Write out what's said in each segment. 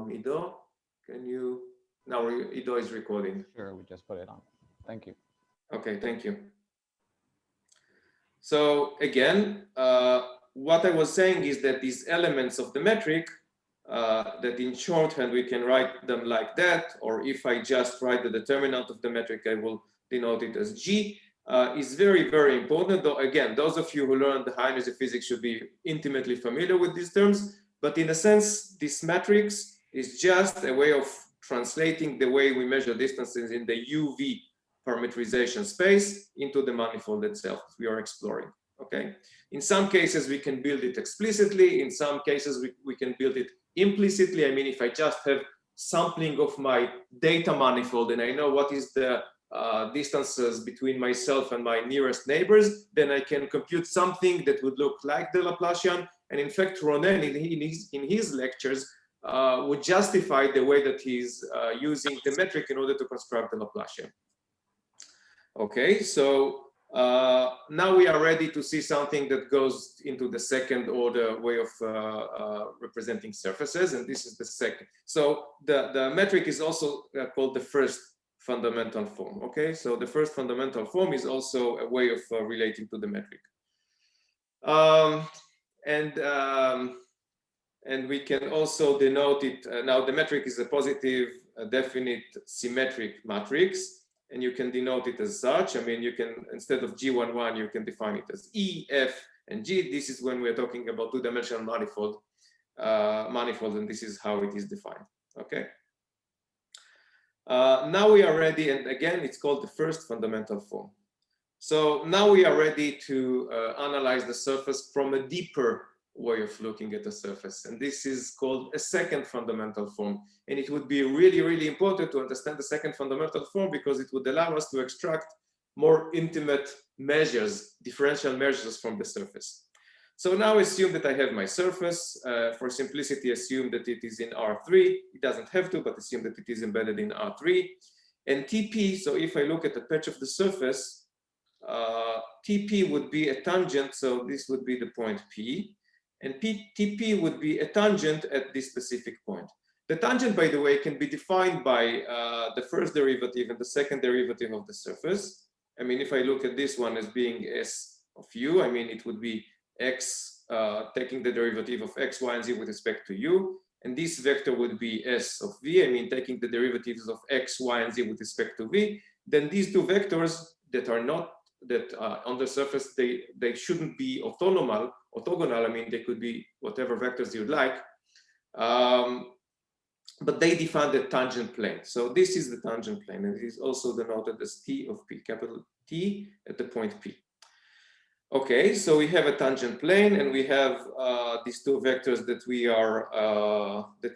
Ido, can you? Now Ido is recording. Sure, we just put it on. Thank you. Okay, thank you. So again, what I was saying is that these elements of the metric, that in shorthand we can write them like that, or if I just write the determinant of the metric, I will denote it as G, is very, very important. Though again, those of you who learned the high energy physics should be intimately familiar with these terms. But in a sense, this matrix is just a way of translating the way we measure distances in the UV parameterization space into the manifold itself we are exploring. Okay. In some cases, we can build it explicitly. In some cases, we can build it implicitly. I mean, if I just have sampling of my data manifold and I know what is the distances between myself and my nearest neighbors, then I can compute something that would look like the Laplacian. And in fact, Ronen, in his lectures, would justify the way that he's using the metric in order to construct the Laplacian. Okay, so now we are ready to see something that goes into the second order way of representing surfaces, and this is the second. So the metric is also called the first fundamental form. Okay, so the first fundamental form is also a way of relating to the metric. And we can also denote it. Now the metric is a positive, definite, symmetric matrix. And you can denote it as such. I mean, you can, instead of G11, you can define it as E, F, and G. This is when we're talking about two-dimensional manifold, and this is how it is defined. Okay. Now we are ready, and again, it's called the first fundamental form. So now we are ready to analyze the surface from a deeper way of looking at the surface, and this is called a second fundamental form. And it would be really, really important to understand the second fundamental form because it would allow us to extract more intimate measures, differential measures from the surface. So now assume that I have my surface. For simplicity, assume that it is in R3. It doesn't have to, but assume that it is embedded in R3. And TP, so if I look at the patch of the surface, TP would be a tangent, so this would be the point P. And TP would be a tangent at this specific point. The tangent, by the way, can be defined by the first derivative and the second derivative of the surface. I mean, if I look at this one as being S of U, I mean, it would be X taking the derivative of X, Y, and Z with respect to U. And this vector would be S of V, I mean, taking the derivatives of X, Y, and Z with respect to V. Then these two vectors that are not, on the surface, they shouldn't be orthogonal. I mean, they could be whatever vectors you'd like. But they define the tangent plane. So this is the tangent plane, and it is also denoted as T of P, capital T at the point P. Okay, so we have a tangent plane, and we have these two vectors that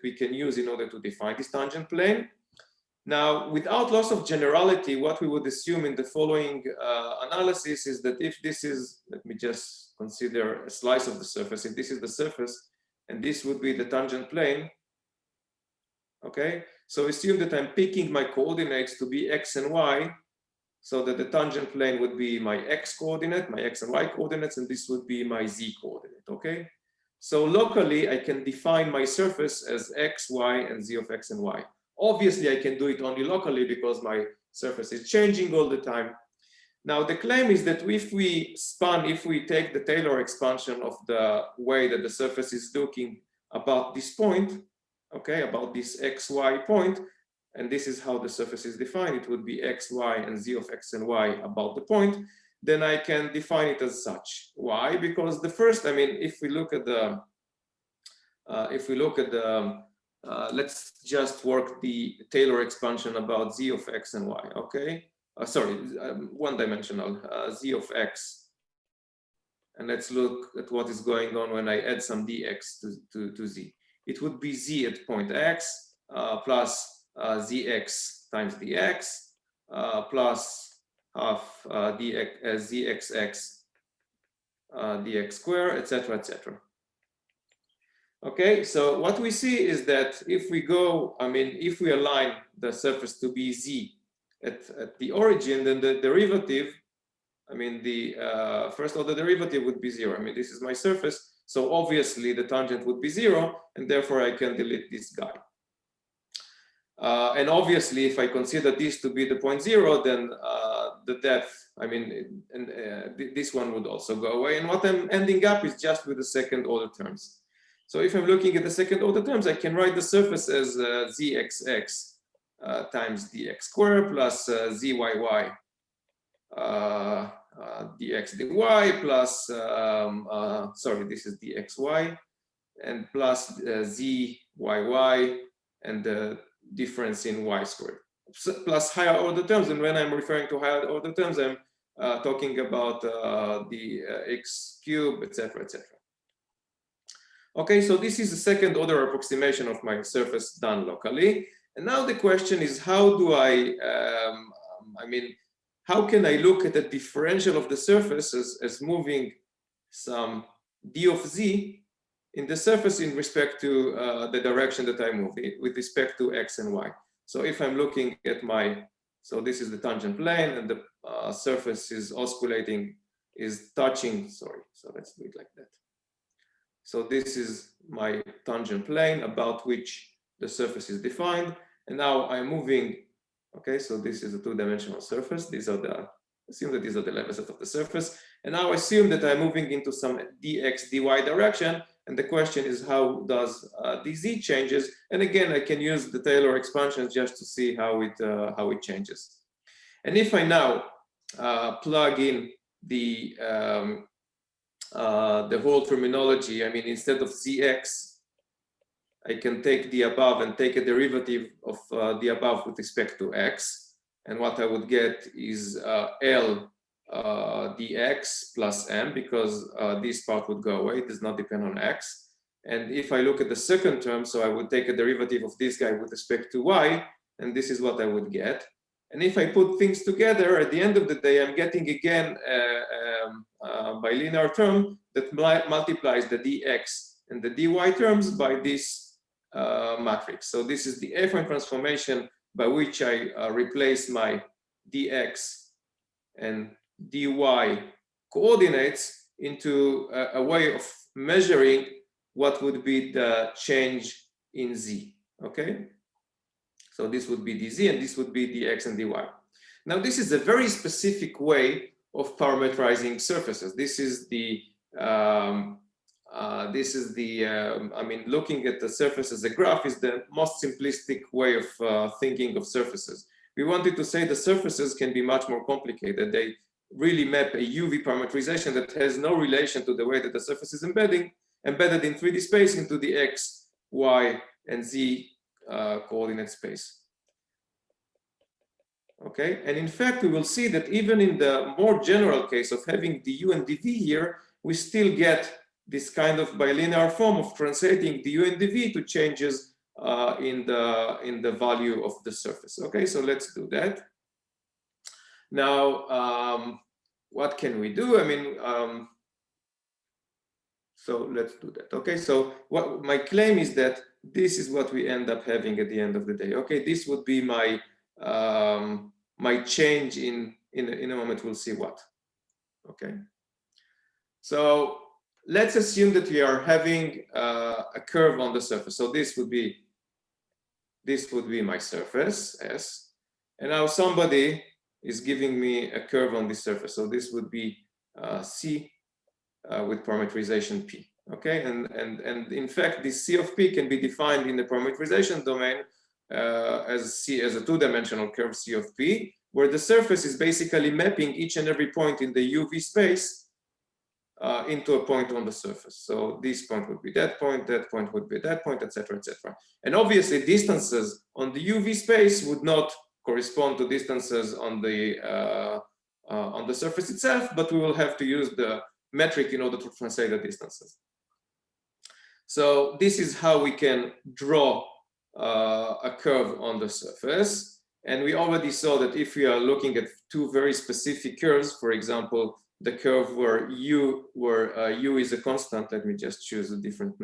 we can use in order to define this tangent plane. Now, without loss of generality, what we would assume in the following analysis is that if this is, let me just consider a slice of the surface, if this is the surface, and this would be the tangent plane, okay? So assume that I'm picking my coordinates to be X and Y, so that the tangent plane would be my X coordinate, my X and Y coordinates, and this would be my Z coordinate, okay? So locally, I can define my surface as X, Y, and Z of X and Y. Obviously, I can do it only locally because my surface is changing all the time. Now, the claim is that if we take the Taylor expansion of the way that the surface is looking about this point, okay, about this XY point, and this is how the surface is defined, it would be X, Y, and Z of X and Y about the point, then I can define it as such. Why? Because the first, I mean, if we look at the, let's just work the Taylor expansion about Z of X and Y, okay? Sorry, one-dimensional, Z of X. And let's look at what is going on when I add some dx to Z. It would be Z at point X plus Zx times dx plus half Zxx dx squared, etc., etc. Okay, so what we see is that if we go, I mean, if we align the surface to be Z at the origin, then the derivative, I mean, the first order derivative would be 0. I mean, this is my surface. So obviously the tangent would be 0, and therefore I can delete this guy. And obviously, if I consider this to be the point 0, then the depth, I mean, this one would also go away. And what I'm ending up is just with the second order terms. So if I'm looking at the second order terms, I can write the surface as zxx times dx squared plus zyy dx dy plus, sorry, this is dxy, and plus zyy and the difference in y squared, plus higher order terms. And when I'm referring to higher order terms, I'm talking about the x cubed, etc., etc. Okay, so this is a second order approximation of my surface done locally. And now the question is, how do I mean, how can I look at the differential of the surface as moving some d of z in the surface in respect to the direction that I move in with respect to x and y. So if I'm looking at my, so this is the tangent plane, and the surface is oscillating, is touching, sorry, so let's do it like that. So this is my tangent plane about which the surface is defined. And now I'm moving, okay, so this is a two-dimensional surface. These are the, assume that these are the levels of the surface. And now assume that I'm moving into some dx, dy direction. And the question is, how does dz changes? And again, I can use the Taylor expansions just to see how it changes. And if I now plug in the whole terminology, I mean, instead of zx, I can take the above and take a derivative of the above with respect to x. And what I would get is L dx plus m, because this part would go away. It does not depend on x. And if I look at the second term, so I would take a derivative of this guy with respect to y, and this is what I would get. And if I put things together, at the end of the day, I'm getting again a bilinear term that multiplies the dx and the dy terms by this matrix. So this is the affine transformation by which I replace my dx and dy coordinates into a way of measuring what would be the change in z, okay? So this would be dz and this would be dx and dy. Now this is a very specific way of parametrizing surfaces. This is the, I mean, looking at the surface as a graph is the most simplistic way of thinking of surfaces. We wanted to say the surfaces can be much more complicated. They really map a UV parameterization that has no relation to the way that the surface is embedded in 3D space into the x, y, and z coordinate space. Okay, and in fact, we will see that even in the more general case of having du and dv here, we still get this kind of bilinear form of translating du and dv to changes in the value of the surface. Okay, so let's do that. Now, what can we do? I mean, so let's do that. Okay, so what my claim is that this is what we end up having at the end of the day. Okay, this would be my my change in a moment. We'll see what. Okay, so let's assume that we are having a curve on the surface. So this would be my surface S, and now somebody is giving me a curve on this surface. So this would be C with parameterization P. Okay, and in fact, this C of P can be defined in the parameterization domain as C as a two-dimensional curve C of P, where the surface is basically mapping each and every point in the UV space into a point on the surface. So this point would be that point would be that point, etc., etc. And obviously, distances on the UV space would not correspond to distances on the surface itself, but we will have to use the metric in order to translate the distances. So this is how we can draw a curve on the surface. And we already saw that if we are looking at two very specific curves, for example, the curve where u is a constant, let me just choose a different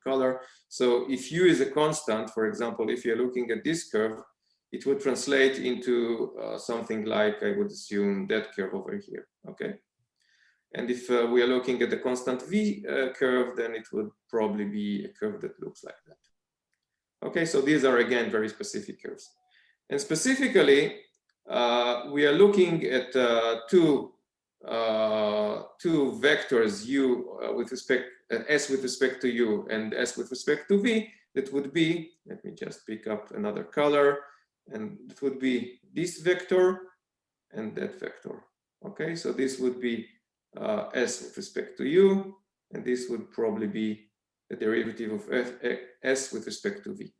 color. So if u is a constant, for example, if you're looking at this curve, it would translate into something like, I would assume, that curve over here, okay? And if we are looking at the constant V curve, then it would probably be a curve that looks like that. Okay, so these are again very specific curves. And specifically, we are looking at two vectors U with respect S with respect to U and S with respect to V. That would be, let me just pick up another color, and it would be this vector and that vector. Okay, so this would be S with respect to U, and this would probably be the derivative of S with respect to V.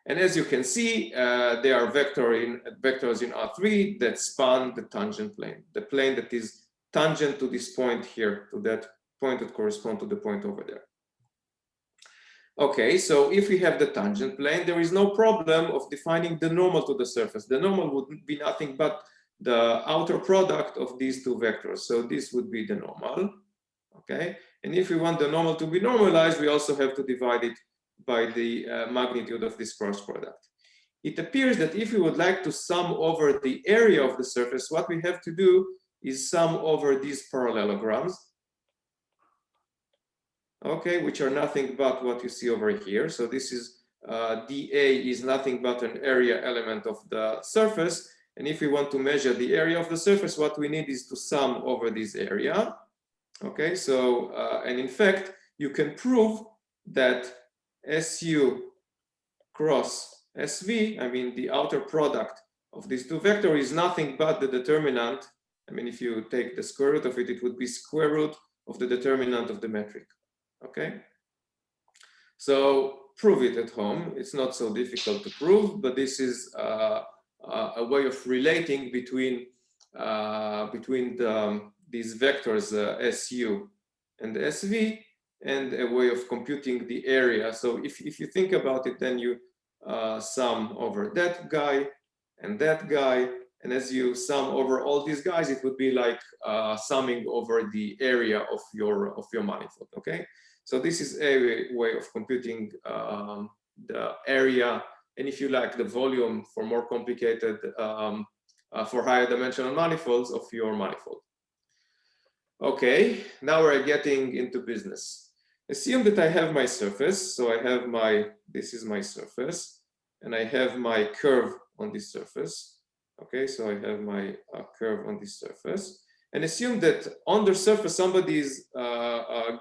And as you can see, there are vectors in R3 that span the tangent plane, the plane that is tangent to this point here, to that point that corresponds to the point over there. Okay, so if we have the tangent plane, there is no problem of defining the normal to the surface. The normal would be nothing but the outer product of these two vectors. So this would be the normal. Okay, and if we want the normal to be normalized, we also have to divide it by the magnitude of this cross product. It appears that if we would like to sum over the area of the surface, what we have to do is sum over these parallelograms, okay, which are nothing but what you see over here. So this is dA is nothing but an area element of the surface. And if we want to measure the area of the surface, what we need is to sum over this area. Okay, so, and in fact, you can prove that SU cross SV, I mean, the outer product of these two vectors is nothing but the determinant. I mean, if you take the square root of it, it would be square root of the determinant of the metric. Okay, so prove it at home. It's not so difficult to prove, but this is a way of relating between these vectors SU and SV, and a way of computing the area. So if you think about it, then you sum over that guy and that guy, and as you sum over all these guys, it would be like summing over the area of your manifold. Okay, so this is a way of computing the area, and if you like, the volume for more complicated, for higher dimensional manifolds of your manifold. Okay, now we're getting into business. Assume that I have my surface, so I have this is my surface, and I have my curve on this surface. Okay, so I have my curve on this surface, and assume that on the surface somebody is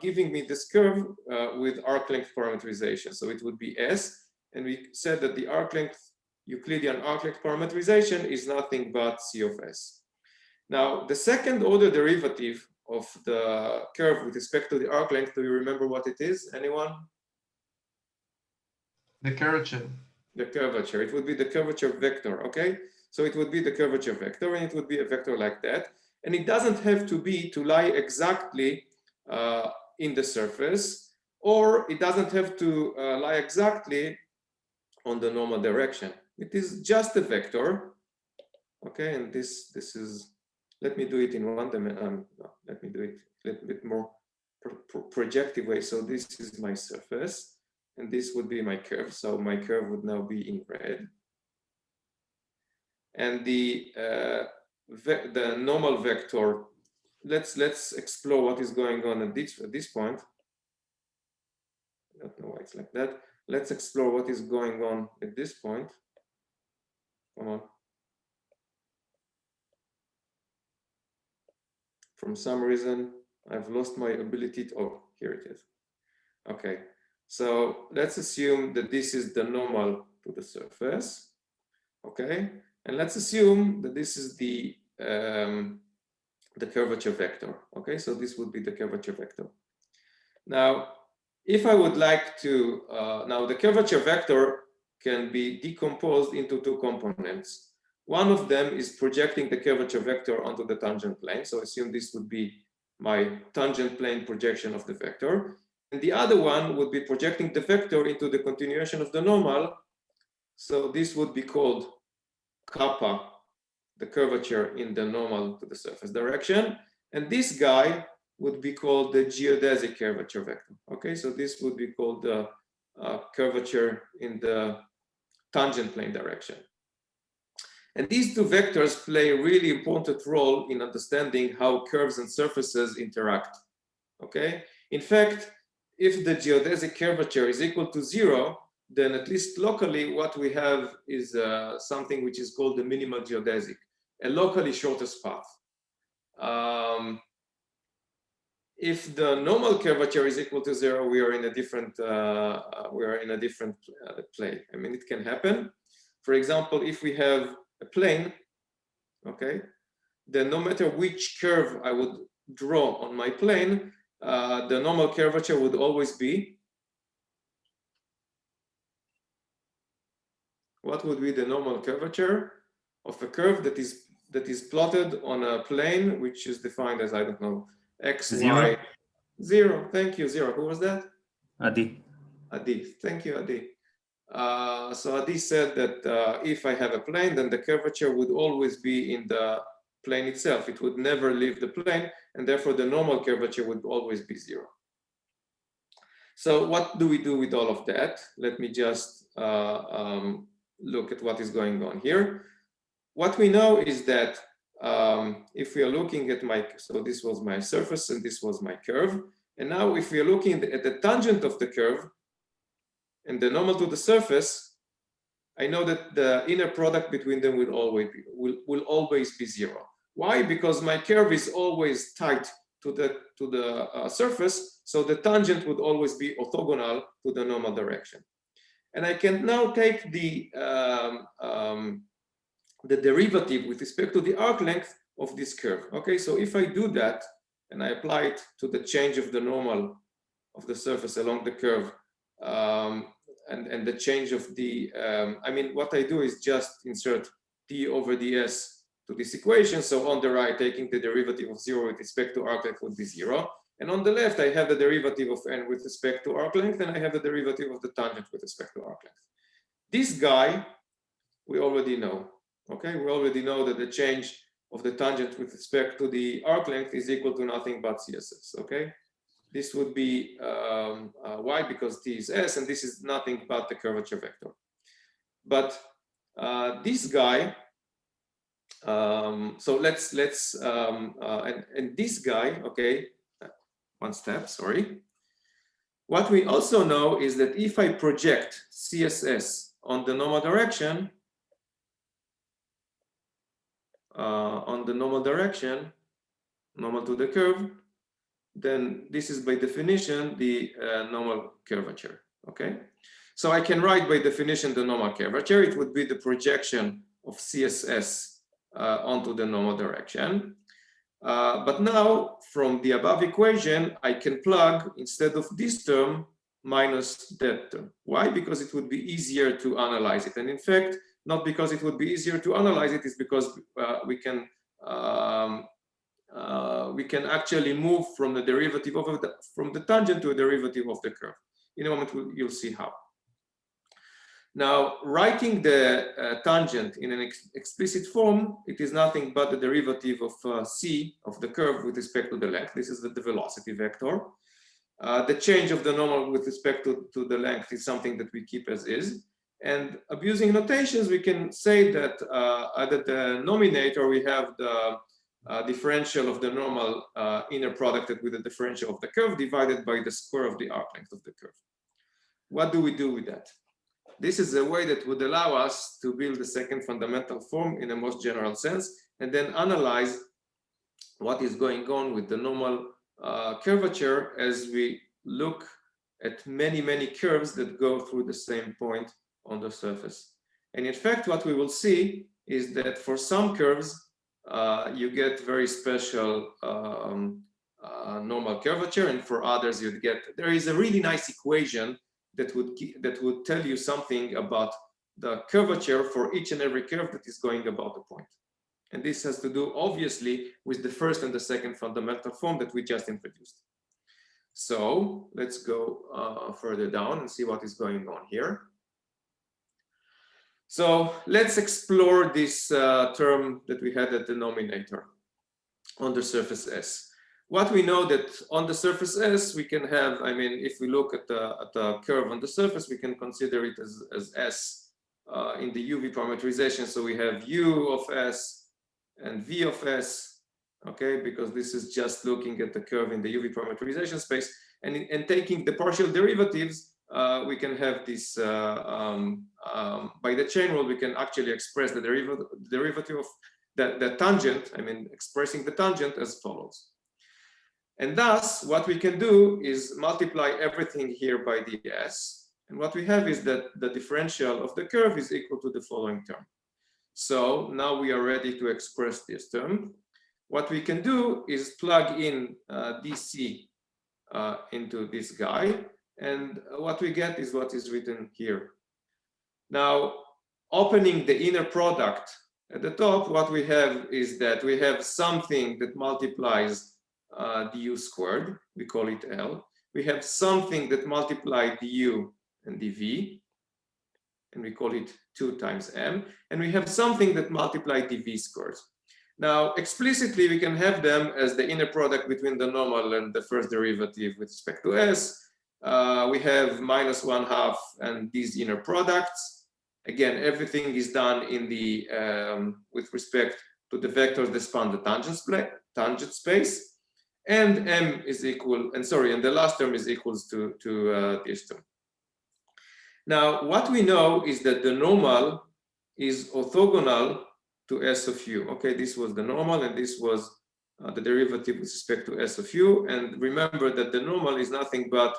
giving me this curve with arc length parameterization. So it would be S, and we said that the arc length, Euclidean arc length parameterization is nothing but C of S. Now, the second order derivative of the curve with respect to the arc length, do you remember what it is? Anyone? The curvature. The curvature. It would be the curvature vector, okay? So it would be the curvature vector, and it would be a vector like that. And it doesn't have to lie exactly in the surface, or it doesn't have to lie exactly on the normal direction. It is just a vector, okay? And this is, let me do it in one dimension. No, let me do it a little bit more projective way. So this is my surface, and this would be my curve. So my curve would now be in red, and the normal vector. Let's explore what is going on at this point. I don't know why it's like that. Let's explore what is going on at this point. Come on. For some reason, I've lost my ability to, oh, here it is. Okay, so let's assume that this is the normal to the surface, okay? And let's assume that this is the curvature vector, okay? So this would be the curvature vector. Now, if I would like to, now the curvature vector can be decomposed into two components. One of them is projecting the curvature vector onto the tangent plane. So assume this would be my tangent plane projection of the vector. And the other one would be projecting the vector into the continuation of the normal. So this would be called kappa, the curvature in the normal to the surface direction. And this guy would be called the geodesic curvature vector. Okay, so this would be called the curvature in the tangent plane direction. And these two vectors play a really important role in understanding how curves and surfaces interact. Okay? In fact, if the geodesic curvature is equal to 0, then at least locally what we have is something which is called the minimal geodesic, a locally shortest path. If the normal curvature is equal to 0, we are in a different play. I mean, it can happen. For example, if we have a plane, okay, then no matter which curve I would draw on my plane, the normal curvature would always be, what would be the normal curvature of a curve that is plotted on a plane which is defined as, I don't know, x, y, 0. Thank you, 0. Who was that? Adi. Adi. Thank you, Adi. So Adi said that if I have a plane, then the curvature would always be in the plane itself. It would never leave the plane, and therefore the normal curvature would always be 0. So what do we do with all of that? Let me just look at what is going on here. What we know is that if we are looking at so this was my surface and this was my curve. And now if we are looking at the tangent of the curve and the normal to the surface, I know that the inner product between them will always be 0. Why? Because my curve is always tight to the surface, so the tangent would always be orthogonal to the normal direction. And I can now take the derivative with respect to the arc length of this curve. Okay, so if I do that and I apply it to the change of the normal of the surface along the curve, and the change of the, I mean, what I do is just insert d over ds to this equation. So on the right, taking the derivative of 0 with respect to arc length would be 0. And on the left, I have the derivative of n with respect to arc length, and I have the derivative of the tangent with respect to arc length. This guy, we already know. Okay, we already know that the change of the tangent with respect to the arc length is equal to nothing but CSS. Okay, this would be y because t is s, and this is nothing but the curvature vector. But this guy, so let's and this guy, okay, one step, sorry. What we also know is that if I project CSS on the normal direction, normal to the curve, then this is by definition the normal curvature. Okay, so I can write by definition the normal curvature. It would be the projection of CSS onto the normal direction. But now from the above equation, I can plug, instead of this term, minus that term. Why? Because it would be easier to analyze it. And in fact, not because it would be easier to analyze it, is because we can actually move from the derivative from the tangent to a derivative of the curve. In a moment, you'll see how. Now, writing the tangent in an explicit form, it is nothing but the derivative of c of the curve with respect to the length. This is the velocity vector. The change of the normal with respect to the length is something that we keep as is. And abusing notations, we can say that at the denominator, we have the differential of the normal inner product with the differential of the curve divided by the square of the arc length of the curve. What do we do with that? This is a way that would allow us to build the second fundamental form in a most general sense, and then analyze what is going on with the normal curvature as we look at many, many curves that go through the same point on the surface. And in fact, what we will see is that for some curves, you get very special normal curvature, and for others, you'd get, there is a really nice equation that would tell you something about the curvature for each and every curve that is going about a point. And this has to do, obviously, with the first and the second fundamental form that we just introduced. So let's go further down and see what is going on here. So let's explore this term that we had at the denominator on the surface S. What we know that on the surface S, we can have, I mean, if we look at the curve on the surface, we can consider it as S in the UV parameterization. So we have U of S and V of S, okay, because this is just looking at the curve in the UV parameterization space. And taking the partial derivatives, we can have this, by the chain rule, we can actually express the derivative of the tangent, I mean, expressing the tangent as follows. And thus, what we can do is multiply everything here by the S. And what we have is that the differential of the curve is equal to the following term. So now we are ready to express this term. What we can do is plug in DC into this guy. And what we get is what is written here. Now, opening the inner product at the top, what we have is that we have something that multiplies du squared, we call it L. We have something that multiplies du and dv, and we call it 2 times m. And we have something that multiplies dv squared. Now, explicitly, we can have them as the inner product between the normal and the first derivative with respect to s. We have minus 1/2 and these inner products. Again, everything is done in the with respect to the vectors that span the tangent space. And m is equal, and the last term is equals to this term. Now, what we know is that the normal is orthogonal to S of u. Okay, this was the normal, and this was the derivative with respect to S of u. And remember that the normal is nothing but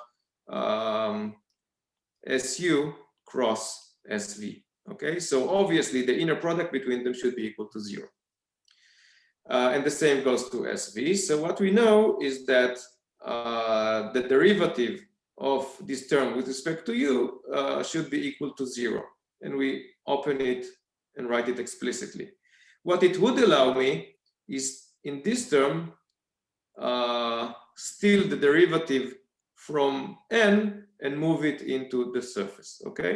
SU cross SV. Okay, so obviously the inner product between them should be equal to 0. And the same goes to SV. So what we know is that the derivative of this term with respect to u should be equal to 0. And we open it and write it explicitly. What it would allow me is in this term, steal the derivative from n and move it into the surface, okay?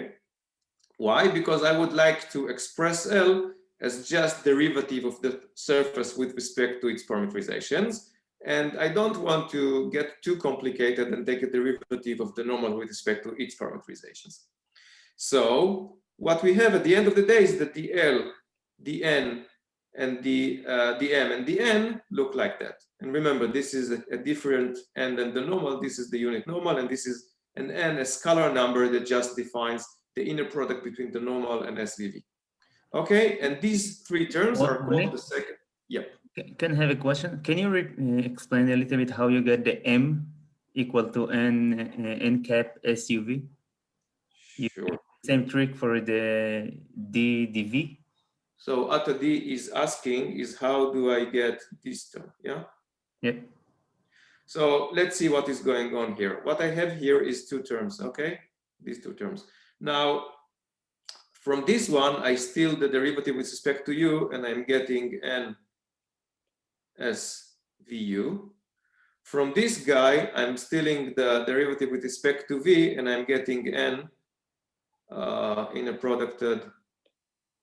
Why? Because I would like to express L as just derivative of the surface with respect to its parameterizations. And I don't want to get too complicated and take a derivative of the normal with respect to its parameterizations. So what we have at the end of the day is that the L, the N, and the M and the N look like that. And remember, this is a different N than the normal. This is the unit normal, and this is an N, a scalar number that just defines the inner product between the normal and SVV. Okay, and these three terms are called the second. Yep. Can I have a question? Can you explain a little bit how you get the M equal to N cap SUV? Sure. Same trick for the dV? So Atta D is asking is how do I get this term, yeah? Yep. So let's see what is going on here. What I have here is two terms, okay? These two terms. Now, from this one, I steal the derivative with respect to u, and I'm getting N as VU. From this guy, I'm stealing the derivative with respect to V, and I'm getting N inner producted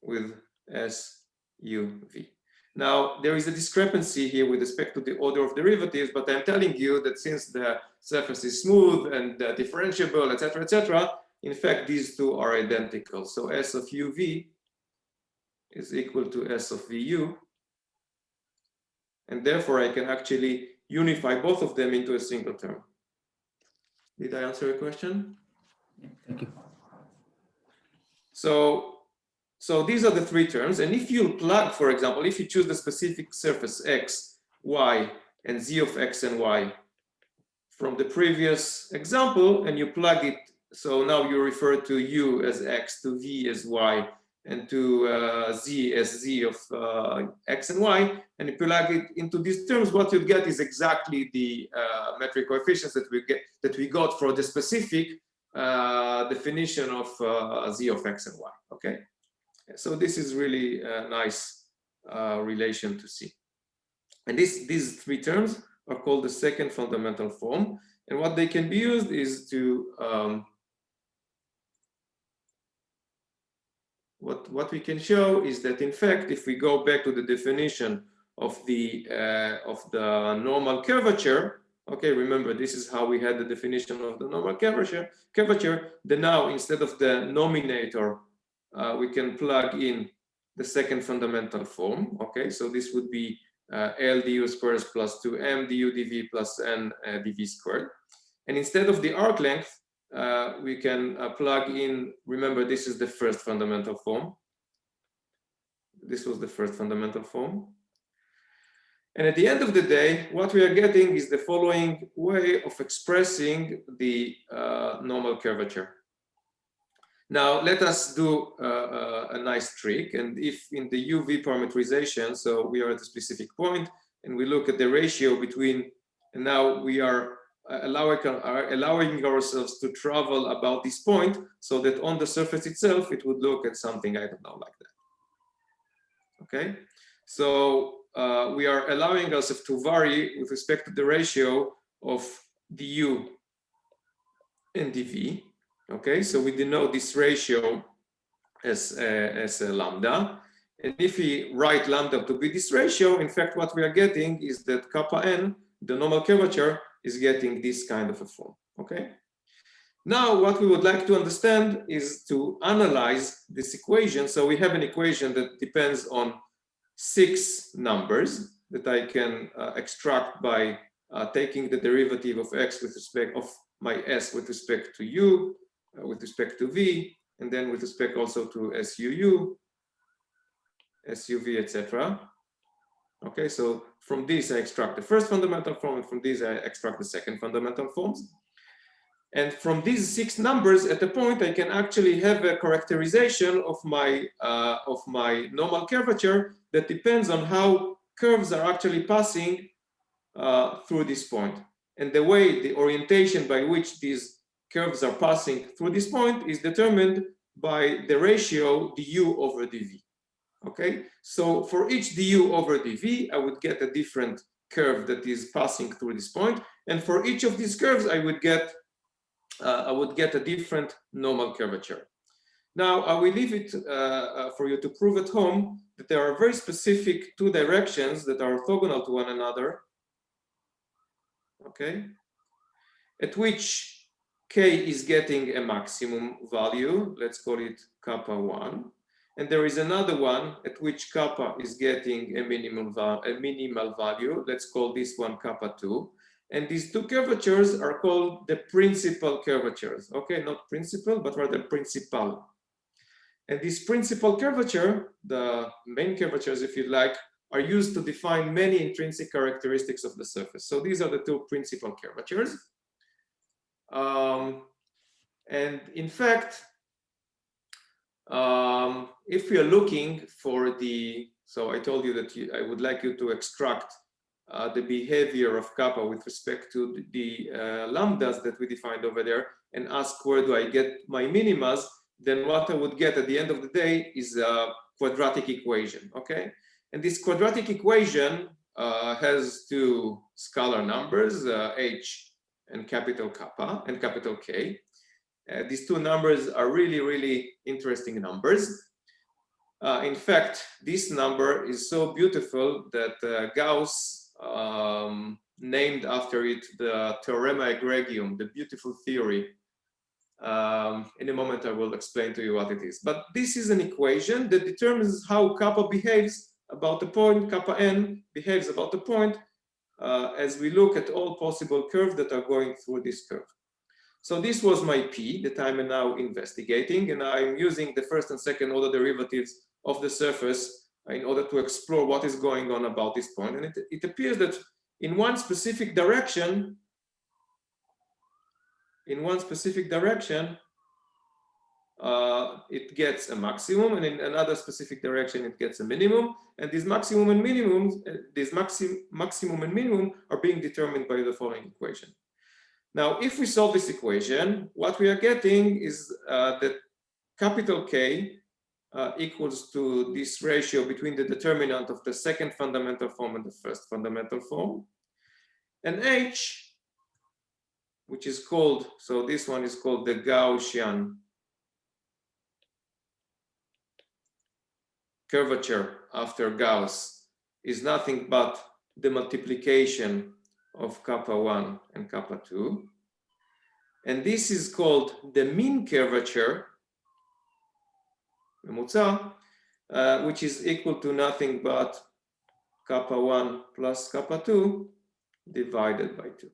with SUV. Now, there is a discrepancy here with respect to the order of derivatives, but I'm telling you that since the surface is smooth and differentiable, etc., in fact, these two are identical. So S of UV is equal to S of VU. And therefore, I can actually unify both of them into a single term. Did I answer your question? Thank you. So these are the three terms. And if you plug, for example, if you choose the specific surface X, Y, and Z of X and Y from the previous example, and you plug it, so now you refer to U as X, to V as Y, and to Z as Z of X and Y, and you plug it into these terms, what you get is exactly the metric coefficients that we got for the specific definition of Z of X and Y, okay? So this is really a nice relation to see. And these three terms are called the second fundamental form. And what they can be used is to, what we can show is that, in fact, if we go back to the definition of the normal curvature, okay, remember, this is how we had the definition of the normal curvature, then now, instead of the nominator we can plug in the second fundamental form. Okay, so this would be L du squared plus 2m du dv plus n dv squared. And instead of the arc length, we can plug in, remember, this is the first fundamental form. This was the first fundamental form. And at the end of the day, what we are getting is the following way of expressing the normal curvature. Now, let us do a nice trick. And if in the UV parameterization, so we are at a specific point and we look at the ratio between, and now we are allowing ourselves to travel about this point so that on the surface itself, it would look at something, I don't know, like that. Okay, so we are allowing ourselves to vary with respect to the ratio of du and dv. Okay, so we denote this ratio as a lambda. And if we write lambda to be this ratio, in fact, what we are getting is that kappa n, the normal curvature, is getting this kind of a form. Okay. Now, what we would like to understand is to analyze this equation. So we have an equation that depends on 6 numbers that I can extract by taking the derivative of x with respect of my s with respect to u, with respect to v, and then with respect also to SUU, SUV, etc. Okay, so from this I extract the first fundamental form, and from this I extract the second fundamental forms. And from these 6 numbers, at a point I can actually have a characterization of my normal curvature that depends on how curves are actually passing through this point. And the way, the orientation by which these curves are passing through this point is determined by the ratio du over dv. Okay, so for each du over dv, I would get a different curve that is passing through this point, and for each of these curves, I would get a different normal curvature. Now, I will leave it for you to prove at home that there are very specific 2 directions that are orthogonal to one another. Okay, at which k is getting a maximum value, let's call it kappa 1, and there is another one at which kappa is getting a minimal value, let's call this one kappa 2, and these 2 curvatures are called the principal curvatures. Okay, not principal, but rather principal. And this principal curvature, the main curvatures, if you like, are used to define many intrinsic characteristics of the surface. So these are the 2 principal curvatures. And in fact, if we are looking for the, so I told you that I would like you to extract the behavior of kappa with respect to the lambdas that we defined over there and ask where do I get my minimas, then what I would get at the end of the day is a quadratic equation, okay? And this quadratic equation has 2 scalar numbers, h and capital kappa and capital K. These 2 numbers are really, really interesting numbers. In fact, this number is so beautiful that Gauss named after it the Theorema Egregium, the beautiful theory. In a moment, I will explain to you what it is. But this is an equation that determines how kappa behaves about the point, kappa n behaves about the point, as we look at all possible curves that are going through this curve. So this was my P that I'm now investigating, and I'm using the first and second order derivatives of the surface in order to explore what is going on about this point. And it appears that in one specific direction, it gets a maximum, and in another specific direction it gets a minimum. And these maximum and minimum, maximum and minimum are being determined by the following equation. Now, if we solve this equation, what we are getting is that capital K equals to this ratio between the determinant of the second fundamental form and the first fundamental form, and H, which is called, so this one is called the Gaussian curvature after Gauss, is nothing but the multiplication of kappa 1 and kappa 2. And this is called the mean curvature ממוצע, which is equal to nothing but kappa 1 plus kappa 2 divided by 2.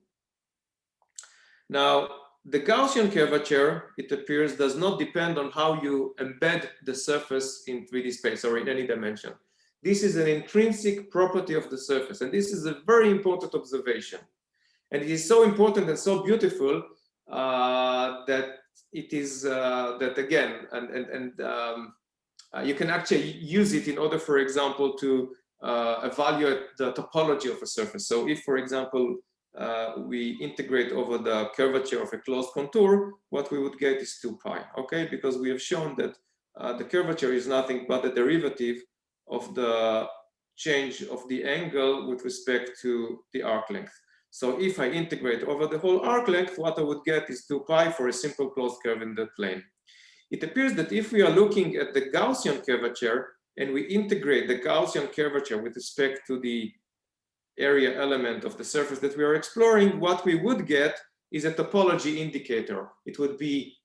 Now, the Gaussian curvature, it appears, does not depend on how you embed the surface in 3D space or in any dimension. This is an intrinsic property of the surface, and this is a very important observation. And it is so important and so beautiful that it is, that again, you can actually use it in order, for example, to evaluate the topology of a surface. So if, for example, we integrate over the curvature of a closed contour, what we would get is 2 pi, okay? Because we have shown that the curvature is nothing but the derivative of the change of the angle with respect to the arc length. So if I integrate over the whole arc length, what I would get is 2 pi for a simple closed curve in the plane. It appears that if we are looking at the Gaussian curvature and we integrate the Gaussian curvature with respect to the area element of the surface that we are exploring, what we would get is a topology indicator. It would be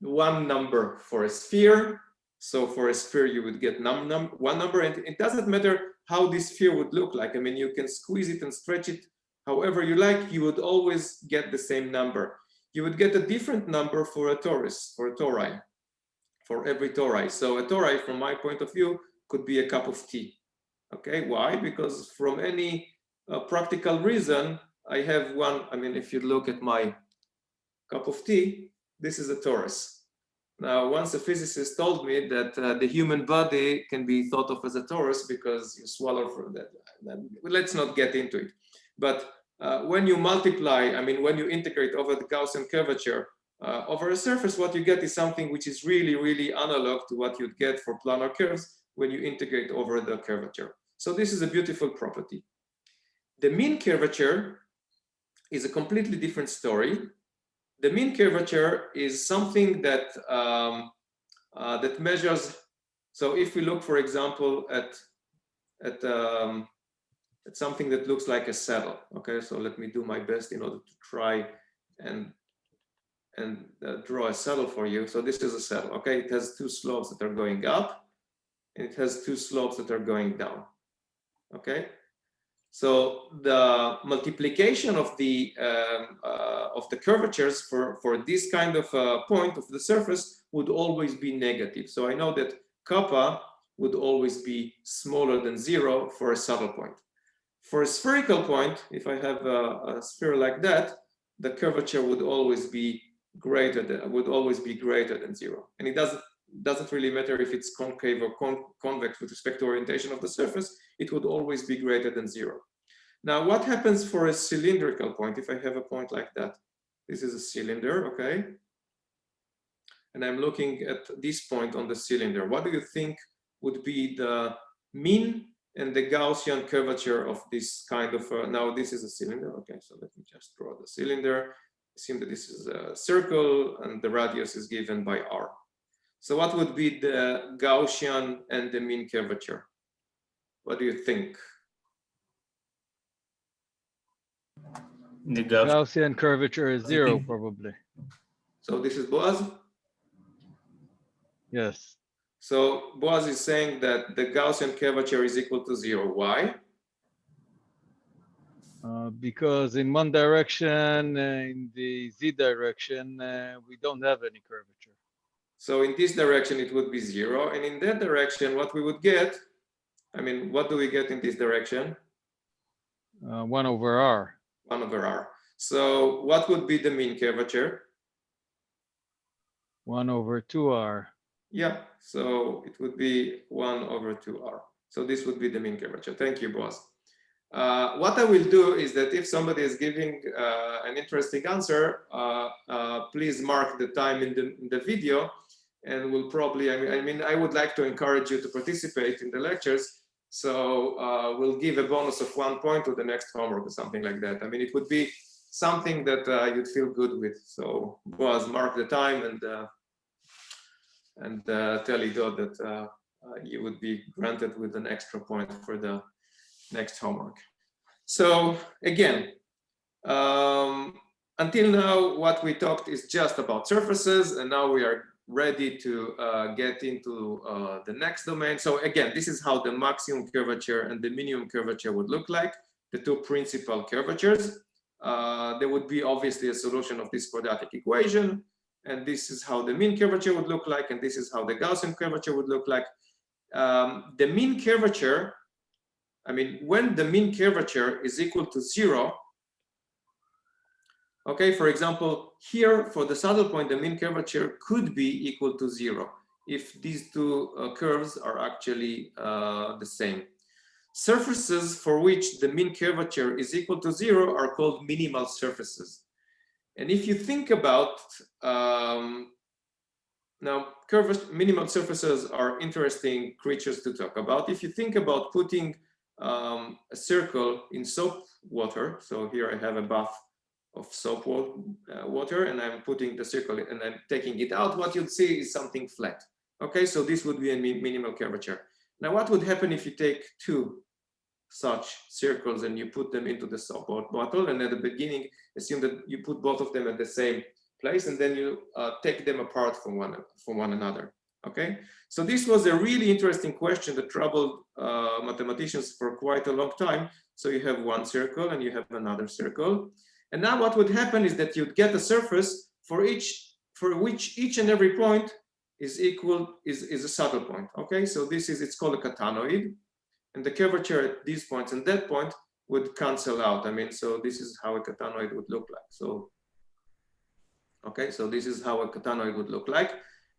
one number for a sphere. So for a sphere, you would get one number, and it doesn't matter how this sphere would look like. I mean, you can squeeze it and stretch it however you like, you would always get the same number. You would get a different number for a torus, for a tori, for every tori. So a tori, from my point of view, could be a cup of tea. Okay, why? Because from any practical reason, I have one. I mean, if you look at my cup of tea, this is a torus. Now, once a physicist told me that the human body can be thought of as a torus because you swallow from that. Let's not get into it. But when you multiply, I mean, when you integrate over the Gaussian curvature over a surface, what you get is something which is really, really analog to what you'd get for planar curves when you integrate over the curvature. So this is a beautiful property. The mean curvature is a completely different story. The mean curvature is something that that measures. So if we look, for example, at something that looks like a saddle. Okay, so let me do my best in order to try and draw a saddle for you. So this is a saddle. Okay, it has two slopes that are going up, and it has two slopes that are going down. Okay, so the multiplication of the curvatures for this kind of point of the surface would always be negative. So I know that kappa would always be smaller than 0 for a saddle point. For a spherical point, if I have a sphere like that, the curvature would always be greater than 0, and it doesn't really matter if it's concave or convex with respect to orientation of the surface. It would always be greater than 0. Now, what happens for a cylindrical point? If I have a point like that, this is a cylinder, okay? And I'm looking at this point on the cylinder. What do you think would be the mean and the Gaussian curvature of this kind of, now this is a cylinder, okay, so let me just draw the cylinder. Assume that this is a circle and the radius is given by r. So what would be the Gaussian and the mean curvature? What do you think? The Gaussian curvature is 0, probably. So this is Boaz? Yes. So Boaz is saying that the Gaussian curvature is equal to 0. Why? Because in one direction, in the z direction, we don't have any curvature. So in this direction, it would be 0. And in that direction, what we would get, I mean, what do we get in this direction? 1 over r. 1 over r. So what would be the mean curvature? 1 over 2r. Yeah, so it would be 1 over 2r. So this would be the mean curvature. Thank you, Boaz. What I will do is that if somebody is giving an interesting answer, please mark the time in the video, and we'll probably, I mean, I would like to encourage you to participate in the lectures. So we'll give a bonus of 1 point to the next homework or something like that. I mean, it would be something that you'd feel good with. So Boaz, mark the time and tell Ido that you would be granted with an extra point for the next homework. So again, until now, what we talked is just about surfaces, and now we are ready to get into the next domain. So again, this is how the maximum curvature and the minimum curvature would look like, the two principal curvatures. There would be obviously a solution of this quadratic equation, and this is how the mean curvature would look like, and this is how the Gaussian curvature would look like. The mean curvature, I mean, when the mean curvature is equal to 0, okay, for example, here for the saddle point, the mean curvature could be equal to 0 if these two curves are actually the same. Surfaces for which the mean curvature is equal to 0 are called minimal surfaces. And if you think about, now minimal surfaces are interesting creatures to talk about. If you think about putting a circle in soap water, so here I have a bath of soap water, and I'm putting the circle and I'm taking it out, what you'd see is something flat. Okay, so this would be a minimal curvature. Now, what would happen if you take two such circles and you put them into the soap bottle, and at the beginning, assume that you put both of them at the same place, and then you take them apart from one another. Okay, so this was a really interesting question that troubled mathematicians for quite a long time. So you have one circle and you have another circle, and now what would happen is that you'd get a surface for which each and every point is a saddle point. Okay, so it's called a catanoid, and the curvature at these points and that point would cancel out. I mean, so this is how a catanoid would look like. So okay, so this is how a catanoid would look like.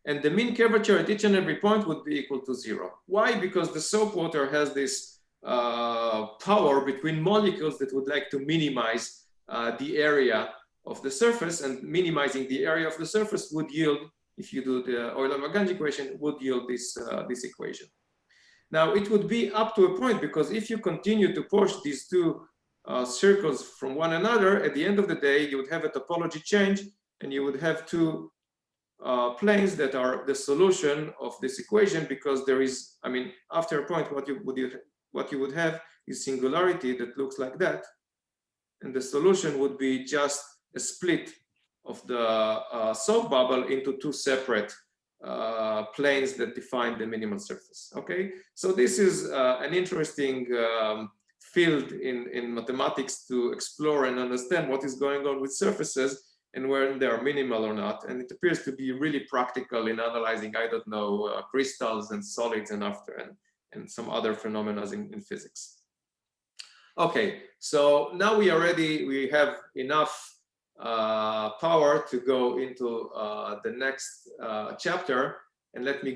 And the mean curvature at each and every point would be equal to 0. Why? Because the soap water has this power between molecules that would like to minimize the area of the surface, and minimizing the area of the surface would yield, if you do the Euler-Lagrange equation, would yield this equation. Now, it would be up to a point, because if you continue to push these two circles from one another, at the end of the day, you would have a topology change, and you would have two planes that are the solution of this equation, because there is, I mean, after a point, what you would have is singularity that looks like that, and the solution would be just a split of the soap bubble into two separate planes that define the minimal surface. Okay, so this is an interesting field in mathematics to explore and understand what is going on with surfaces and where they are minimal or not. And it appears to be really practical in analyzing, I don't know, crystals and solids and some other phenomena in physics. Okay, so now we have enough power to go into the next chapter, and let me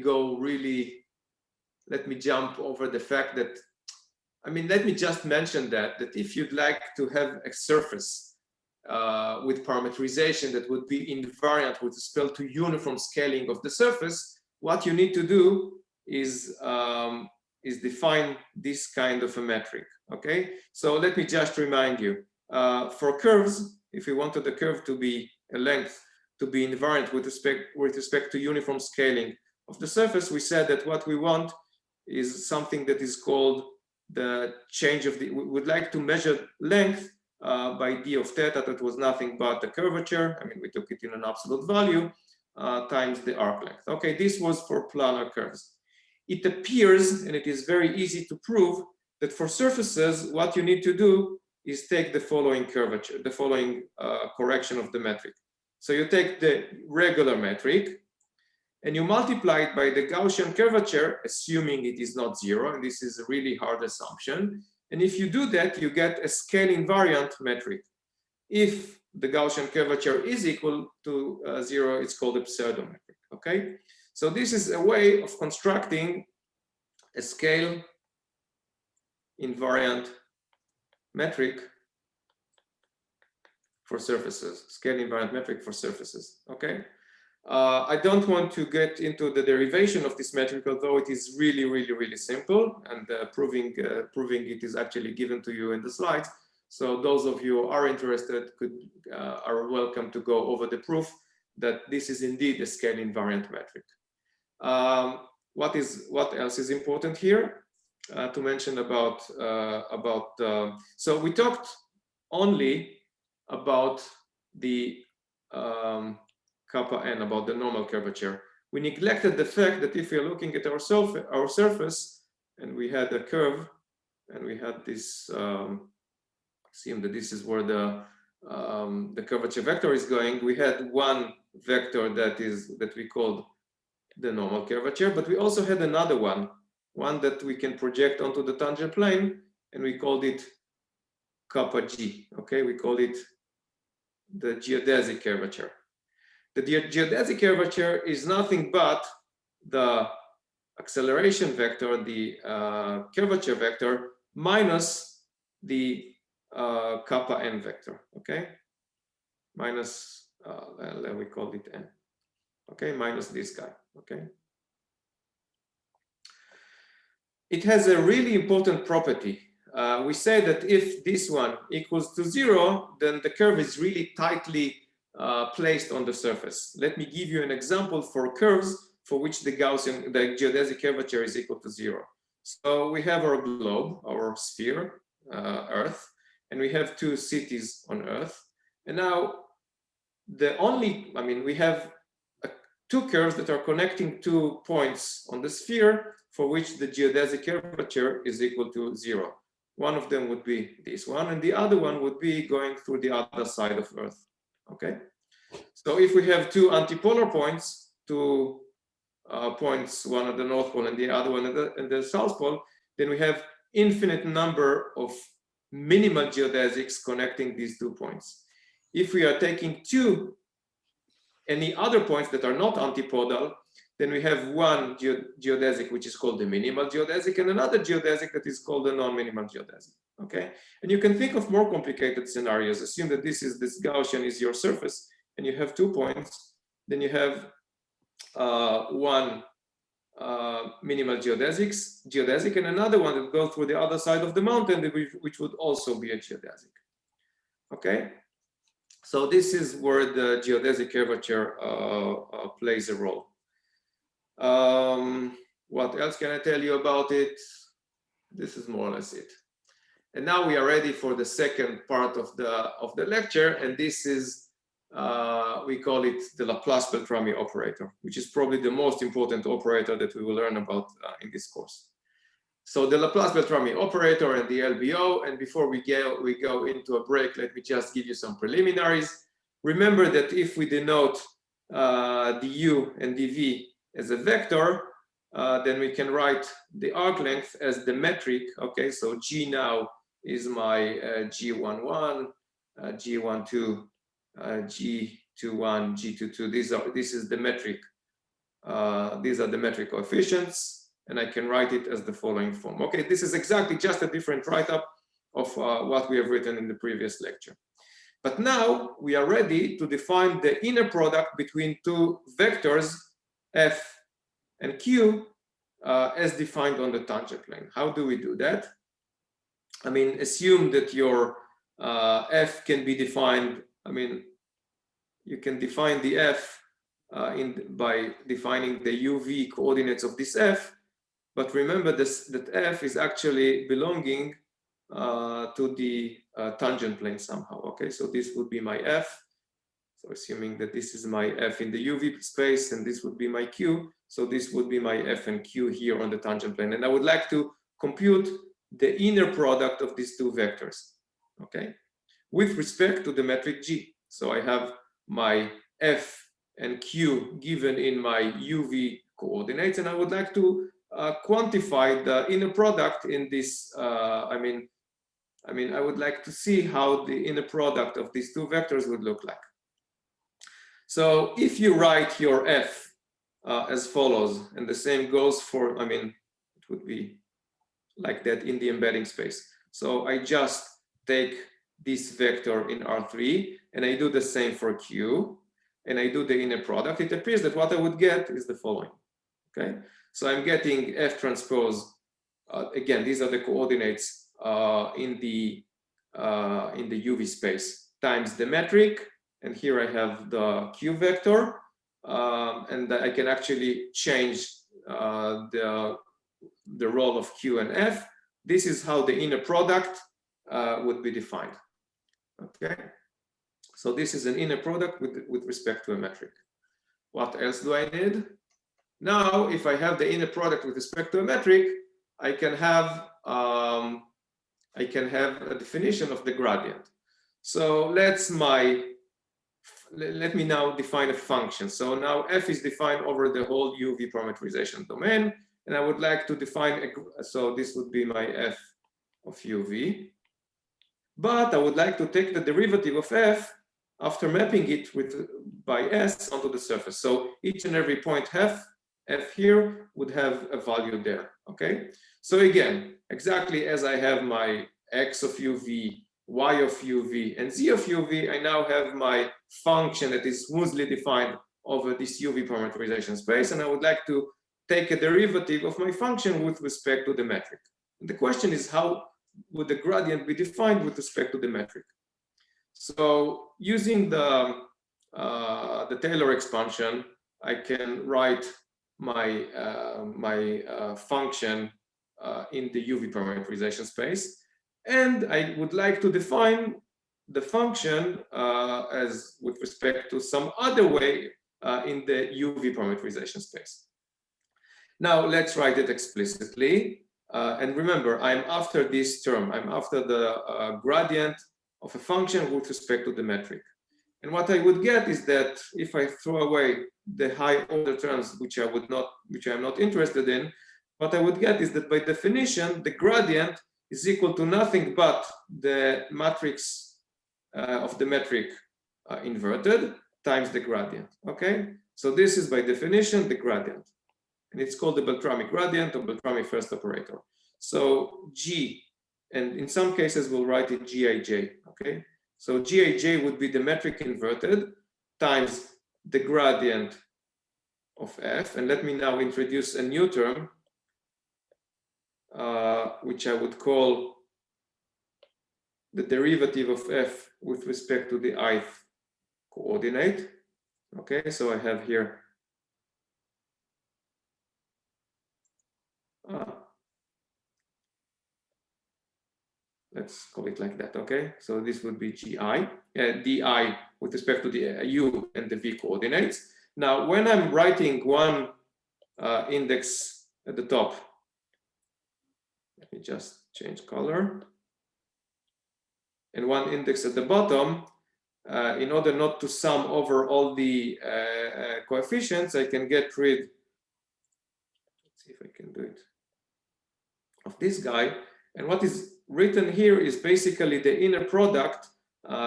jump over the fact that, I mean, let me just mention that if you'd like to have a surface with parameterization that would be invariant with respect to uniform scaling of the surface, what you need to do is define this kind of a metric. Okay, so let me just remind you, for curves, if we wanted the curve to be a length to be invariant with respect to uniform scaling of the surface, we said that what we want is something that is called the change of we would like to measure length by d of theta, that was nothing but the curvature. I mean, we took it in an absolute value times the arc length. Okay, this was for planar curves. It appears, and it is very easy to prove, that for surfaces, what you need to do is take the following curvature, the following correction of the metric. So you take the regular metric and you multiply it by the Gaussian curvature, assuming it is not 0, and this is a really hard assumption. And if you do that, you get a scale invariant metric. If the Gaussian curvature is equal to 0, it's called a pseudometric. Okay, so this is a way of constructing a scale invariant metric for surfaces, scale invariant metric for surfaces. Okay, I don't want to get into the derivation of this metric, although it is really, really, really simple, and proving it is actually given to you in the slides. So those of you who are interested are welcome to go over the proof that this is indeed a scale invariant metric. What else is important here to mention about so we talked only about the kappa n, about the normal curvature. we neglected the fact that if we are looking at our surface, and we had a curve, and we had this, assume that this is where the curvature vector is going. We had one vector that we called the normal curvature, but we also had another one that we can project onto the tangent plane, and we called it kappa g. Okay, we call it the geodesic curvature. The geodesic curvature is nothing but the acceleration vector, the curvature vector, minus the kappa n vector. Okay, minus we call it n. Okay, minus this guy. Okay, it has a really important property. We say that if this one equals to 0, then the curve is really tightly placed on the surface. Let me give you an example for curves for which the geodesic curvature is equal to 0. So we have our globe, our sphere, Earth, and we have two cities on Earth. And now we have two curves that are connecting 2 points on the sphere for which the geodesic curvature is equal to 0. One of them would be this one, and the other one would be going through the other side of Earth. Okay, so if we have two antipolar points, two points, one at the North Pole and the other one at the South Pole, then we have infinite number of minimal geodesics connecting these 2 points. If we are taking any other points that are not antipodal, then we have one geodesic which is called the minimal geodesic, and another geodesic that is called the non-minimal geodesic. Okay, and you can think of more complicated scenarios. Assume that this Gaussian is your surface, and you have 2 points. Then you have one minimal geodesic, and another one that goes through the other side of the mountain, which would also be a geodesic. Okay, so this is where the geodesic curvature plays a role. What else can I tell you about it? This is more or less it. And now we are ready for the second part of the lecture, and this is we call it the Laplace Beltrami operator, which is probably the most important operator that we will learn about in this course. So the Laplace Beltrami operator and the LBO, and before we go into a break, let me just give you some preliminaries. Remember that if we denote du and dv as a vector, then we can write the arc length as the metric. Okay, so g now is my g11, g12, g21, g22. This is the metric. These are the metric coefficients, and I can write it as the following form. Okay, this is exactly just a different write-up of what we have written in the previous lecture. But now we are ready to define the inner product between two vectors, f and q, as defined on the tangent plane. How do we do that? I mean, assume that your f can be defined. I mean, you can define the f by defining the uv coordinates of this f, but remember that f is actually belonging to the tangent plane somehow. Okay, so this would be my f. So assuming that this is my f in the uv space, and this would be my q, so this would be my f and q here on the tangent plane, and I would like to compute the inner product of these two vectors, okay, with respect to the metric g. So I have my f and q given in my uv coordinates, and I would like to quantify the inner product in this. I would like to see how the inner product of these two vectors would look like. So if you write your f as follows, and the same goes for, it would be like that in the embedding space. So I just take this vector in R3, and I do the same for Q, and I do the inner product. It appears that what I would get is the following. Okay, so I'm getting F transpose. Again, these are the coordinates in the UV space times the metric, and here I have the Q vector, and I can actually change the role of Q and F. This is how the inner product would be defined. Okay, so this is an inner product with respect to a metric. What else do I need? Now, if I have the inner product with respect to a metric, I can have a definition of the gradient. So let me now define a function. So now f is defined over the whole UV parameterization domain, and I would like to define so this would be my f of UV. But I would like to take the derivative of f after mapping it by s onto the surface. So each and every point f here would have a value there. Okay. So again, exactly as I have my x of UV, y of UV, and z of UV, I now have my function that is smoothly defined over this UV parameterization space, and I would like to take a derivative of my function with respect to the metric. And the question is, how would the gradient be defined with respect to the metric? So using the Taylor expansion, I can write my function in the UV parameterization space, and I would like to define the function as with respect to some other way in the UV parameterization space. Now let's write it explicitly. And remember, I'm after this term. I'm after the gradient of a function with respect to the metric. And what I would get is that if I throw away the high order terms, which I'm not interested in, what I would get is that by definition, the gradient is equal to nothing but the matrix of the metric inverted times the gradient. Okay, so this is by definition the gradient, and it's called the Beltrami gradient or Beltrami first operator. So G, and in some cases we'll write it Gij. Okay, so Gij would be the metric inverted times the gradient of f, and let me now introduce a new term which I would call the derivative of f with respect to the ith coordinate. Okay, so I have here let's call it like that. Okay, so this would be Gi, di with respect to the u and the v coordinates. Now, when I'm writing one index at the top, let me just change color, and one index at the bottom, in order not to sum over all the coefficients, I can get rid, let's see if I can do it, of this guy. And what is written here is basically the inner product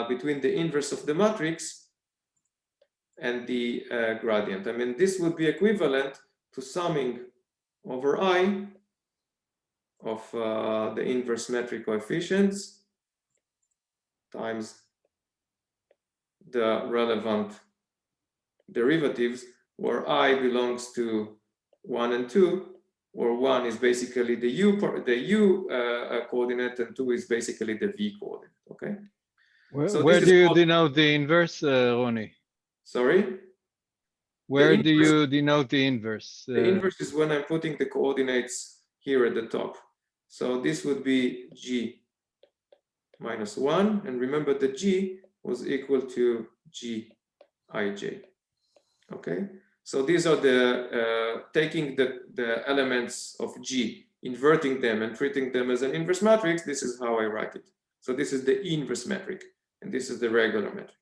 between the inverse of the matrix and the gradient. I mean, this would be equivalent to summing over I of the inverse metric coefficients times the relevant derivatives, where I belongs to 1 and 2, where 1 is basically the u coordinate and 2 is basically the v coordinate. Okay. Where do you denote the inverse, Ronnie? Sorry? Where do you denote the inverse? The inverse is when I'm putting the coordinates here at the top. So this would be g minus 1, and remember the g was equal to Gij. Okay, so these are the taking the elements of G, inverting them and treating them as an inverse matrix. This is how I write it. So this is the inverse metric, and this is the regular metric.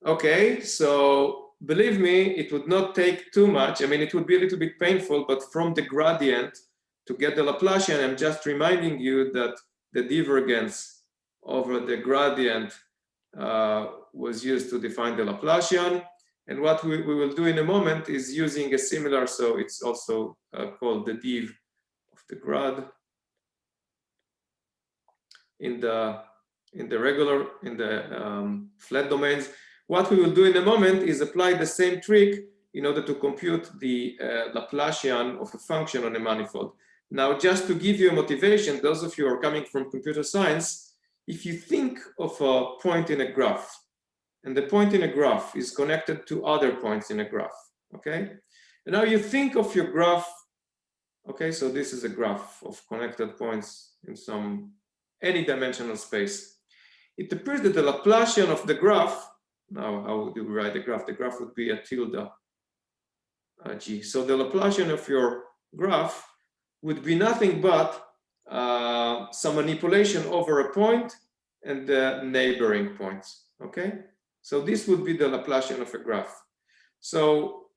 Okay, so believe me, it would not take too much. I mean, it would be a little bit painful, but from the gradient to get the Laplacian, I'm just reminding you that the divergence over the gradient was used to define the Laplacian. And what we will do in a moment is using a similar, so it's also called the div of the grad in the flat domains. What we will do in a moment is apply the same trick in order to compute the Laplacian of a function on a manifold. Now, just to give you a motivation, those of you who are coming from computer science, if you think of a point in a graph, and the point in a graph is connected to other points in a graph, okay? And now you think of your graph, okay, so this is a graph of connected points in any dimensional space. It appears that the Laplacian of the graph, now how do we write the graph? The graph would be a tilde G. So the Laplacian of your graph would be nothing but some manipulation over a point and the neighboring points, okay? So this would be the Laplacian of a graph. So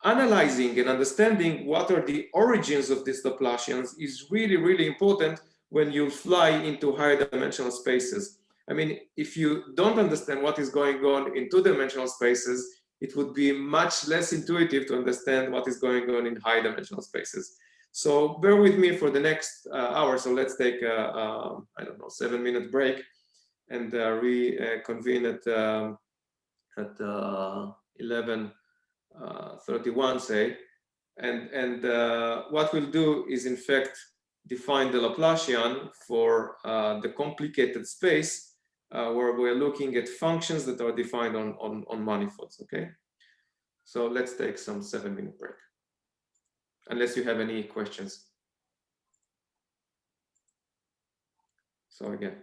analyzing and understanding what are the origins of these Laplacians is really, really important when you fly into higher dimensional spaces. I mean, if you don't understand what is going on in two-dimensional spaces, it would be much less intuitive to understand what is going on in high dimensional spaces. So bear with me for the next hour. So let's take a, I don't know, 7-minute break and reconvene at 11:31, say. And what we'll do is, in fact, define the Laplacian for the complicated space where we're looking at functions that are defined on manifolds, okay? So let's take some 7-minute break, unless you have any questions. So again.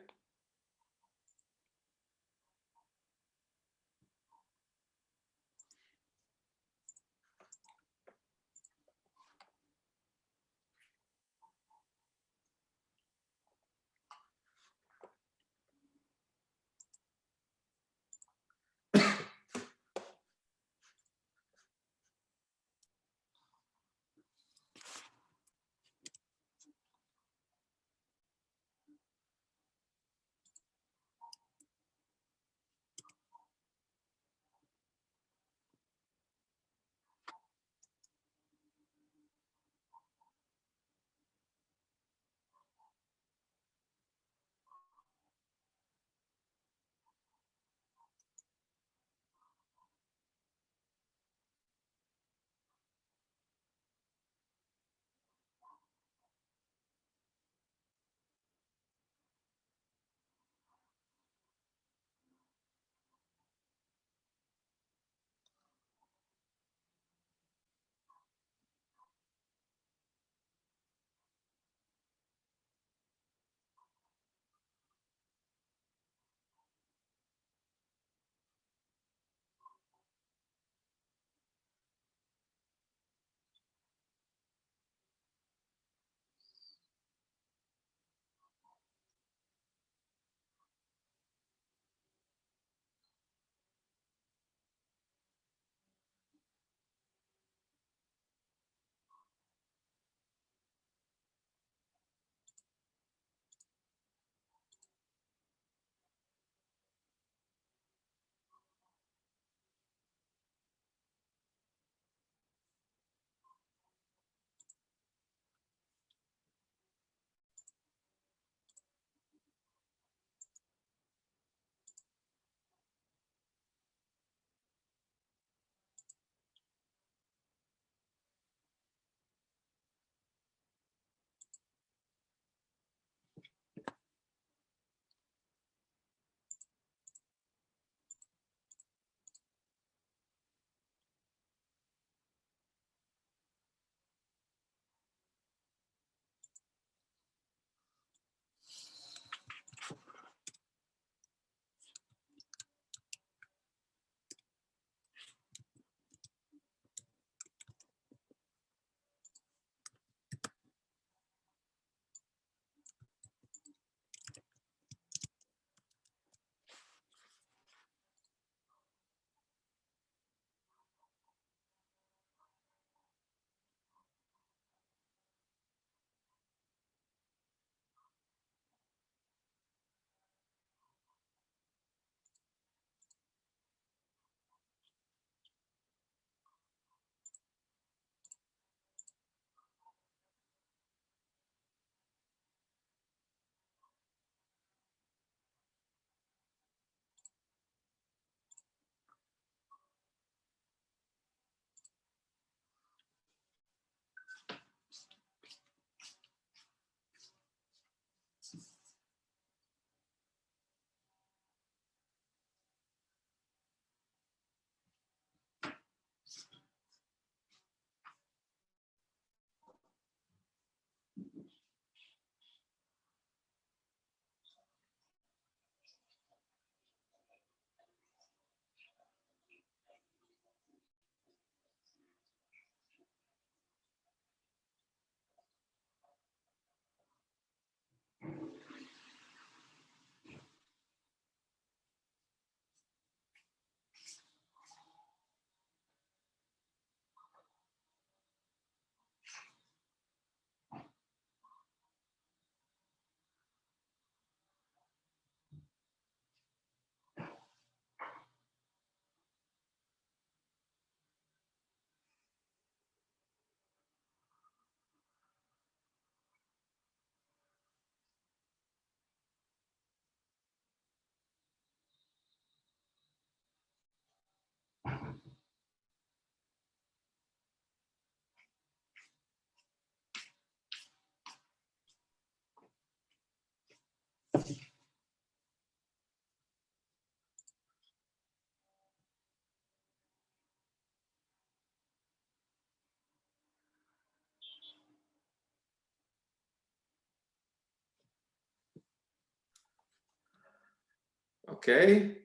Okay.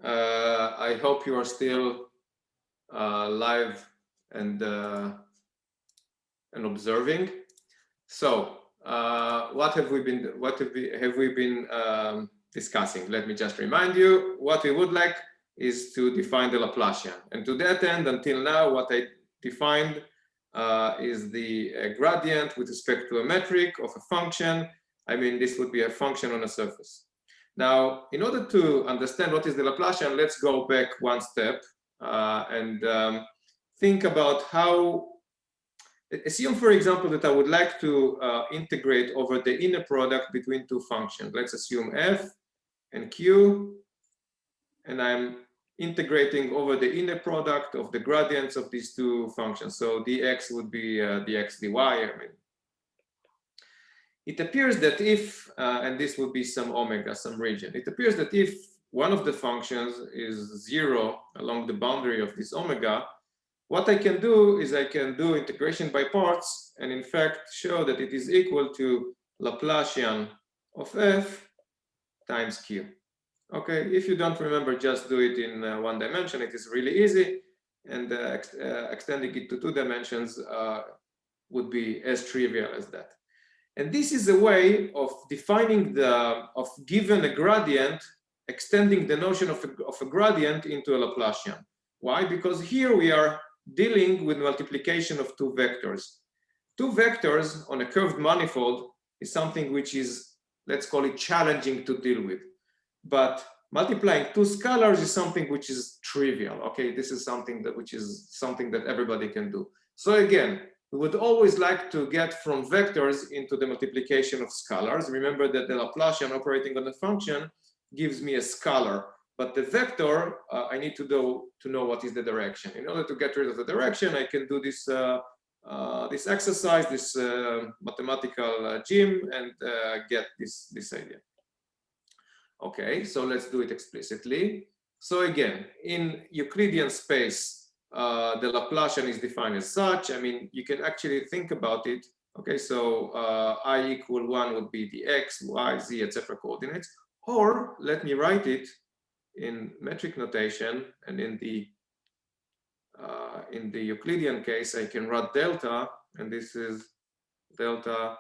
I hope you are still live and observing. So what have we been discussing? Let me just remind you. What we would like is to define the Laplacian, and to that end, until now, what I defined is the gradient with respect to a metric of a function. I mean, this would be a function on a surface. Now, in order to understand what is the Laplacian, let's go back one step and think about how. Assume, for example, that I would like to integrate over the inner product between two functions. Let's assume f and q, and I'm integrating over the inner product of the gradients of these two functions. So dx would be dx dy. I mean, it appears that if, and this would be some omega, some region, it appears that if one of the functions is 0 along the boundary of this omega, what I can do is I can do integration by parts and in fact show that it is equal to Laplacian of f times q. Okay, if you don't remember, just do it in one dimension. It is really easy, and extending it to two dimensions would be as trivial as that. And this is a way of defining of given a gradient, extending the notion of a gradient into a Laplacian. Why? Because here we are dealing with multiplication of two vectors. Two vectors on a curved manifold is something which is, let's call it, challenging to deal with. But multiplying two scalars is something which is trivial. Okay, this is something that everybody can do. So again, we would always like to get from vectors into the multiplication of scalars. Remember that the Laplacian operating on a function gives me a scalar. But the vector, I need to know what is the direction. In order to get rid of the direction, I can do this this exercise, this mathematical Geom, and get this idea. Okay, so let's do it explicitly. So again, in Euclidean space, the Laplacian is defined as such. I mean, you can actually think about it. Okay, so I equal 1 would be the x, y, z, etc. coordinates. Or let me write it in metric notation, and in the Euclidean case, I can write delta, and this is delta.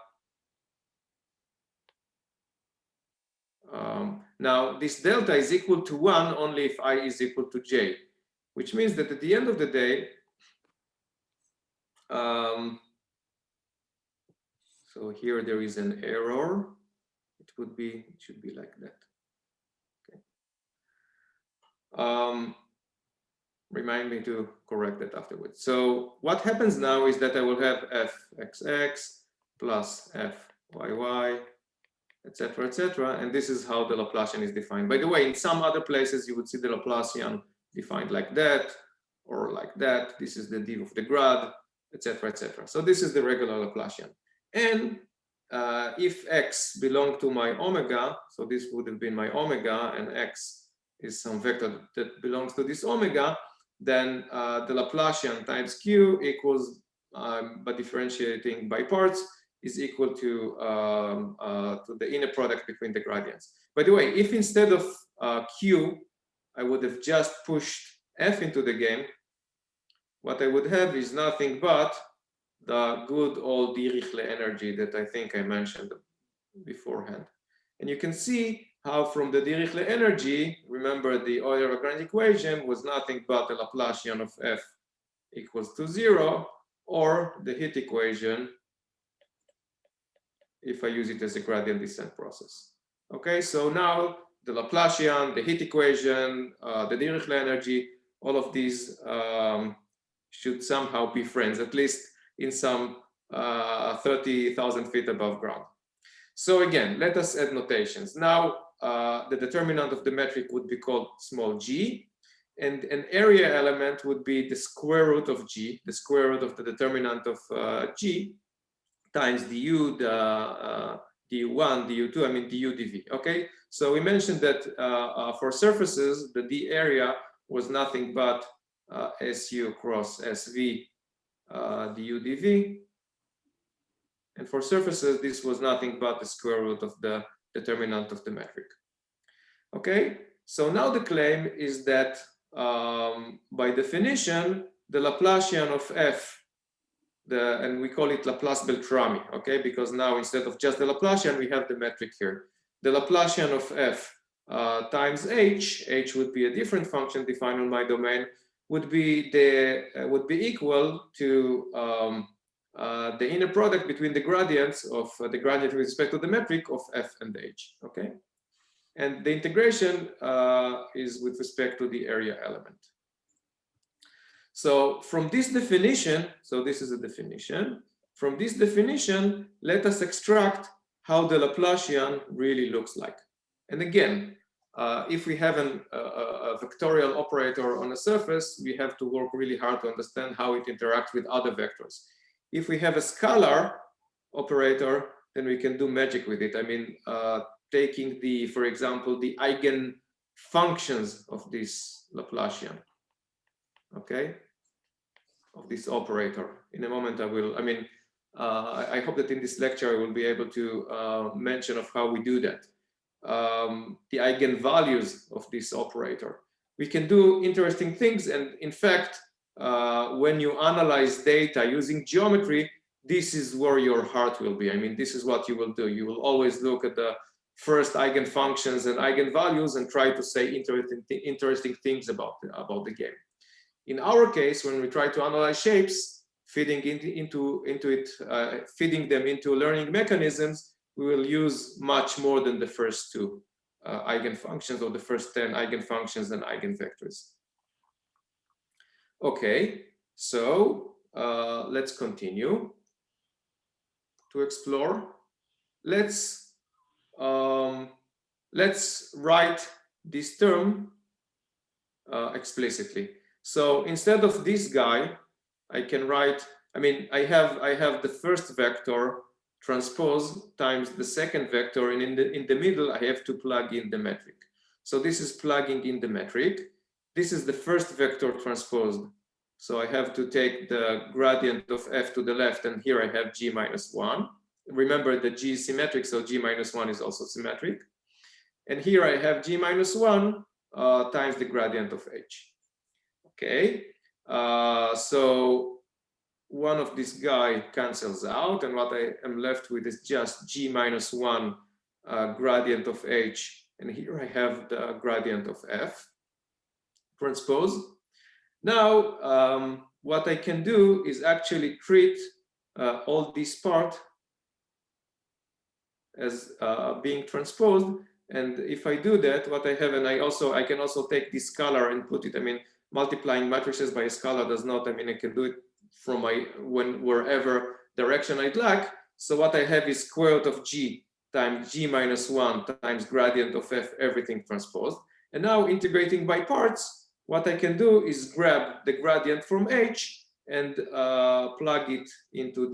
Now, this delta is equal to 1 only if I is equal to j, which means that at the end of the day, so here there is an error. It should be like that. Okay. Remind me to correct that afterwards. So what happens now is that I will have fxx plus fyy, etc., and this is how the Laplacian is defined. By the way, in some other places you would see the Laplacian defined like that or like that. This is the div of the grad, etc. So this is the regular Laplacian. And if x belonged to my omega, so this would have been my omega, and x is some vector that belongs to this omega, then the Laplacian times q equals, by differentiating by parts, is equal to the inner product between the gradients. By the way, if instead of q, I would have just pushed f into the game, what I would have is nothing but the good old Dirichlet energy that I think I mentioned beforehand. And you can see how from the Dirichlet energy, remember the Euler-Lagrange equation was nothing but the Laplacian of f equals to 0, or the heat equation if I use it as a gradient descent process. Okay, so now the Laplacian, the heat equation, the Dirichlet energy, all of these should somehow be friends, at least in some 30,000 feet above ground. So again, let us add notations. Now, the determinant of the metric would be called small g, and an area element would be the square root of g, the square root of the determinant of g, times du, du1, du2, I mean du dv. Okay, so we mentioned that for surfaces, the d area was nothing but su cross sv du dv. And for surfaces, this was nothing but the square root of the determinant of the metric. Okay, so now the claim is that by definition, the Laplacian of f, and we call it Laplace Beltrami, okay, because now instead of just the Laplacian, we have the metric here. The Laplacian of f times h would be a different function defined on my domain, would be equal to the inner product between the gradients of the gradient with respect to the metric of f and h, okay? And the integration is with respect to the area element. So from this definition, so this is a definition, from this definition, let us extract how the Laplacian really looks like. And again, if we have a vectorial operator on a surface, we have to work really hard to understand how it interacts with other vectors. If we have a scalar operator, then we can do magic with it. I mean, taking for example, the eigen functions of this Laplacian, okay, of this operator. In a moment, I hope that in this lecture, I will be able to mention of how we do that. The eigenvalues of this operator. We can do interesting things, and in fact, when you analyze data using geometry, this is where your heart will be. I mean, this is what you will do. You will always look at the first eigenfunctions and eigenvalues and try to say interesting things about the game. In our case, when we try to analyze shapes, feeding them into learning mechanisms, we will use much more than the first two eigenfunctions or the first 10 eigenfunctions and eigenvectors. Okay, so let's continue to explore. Let's write this term explicitly. So instead of this guy, I can write, I have the first vector transpose times the second vector, and in the middle I have to plug in the metric. So this is plugging in the metric. This is the first vector transposed. So I have to take the gradient of f to the left, and here I have g minus 1. Remember that g is symmetric, so g minus 1 is also symmetric. And here I have g minus 1 times the gradient of h. Okay, so one of this guy cancels out, and what I am left with is just g minus 1 gradient of h, and here I have the gradient of f transpose. Now, what I can do is actually treat all this part as being transposed, and if I do that, what I have, and I can also take this scalar and put it, multiplying matrices by a scalar does not, I can do it from wherever direction I'd like. So what I have is square root of g times g minus 1 times gradient of f, everything transposed. And now integrating by parts, what I can do is grab the gradient from h and plug it into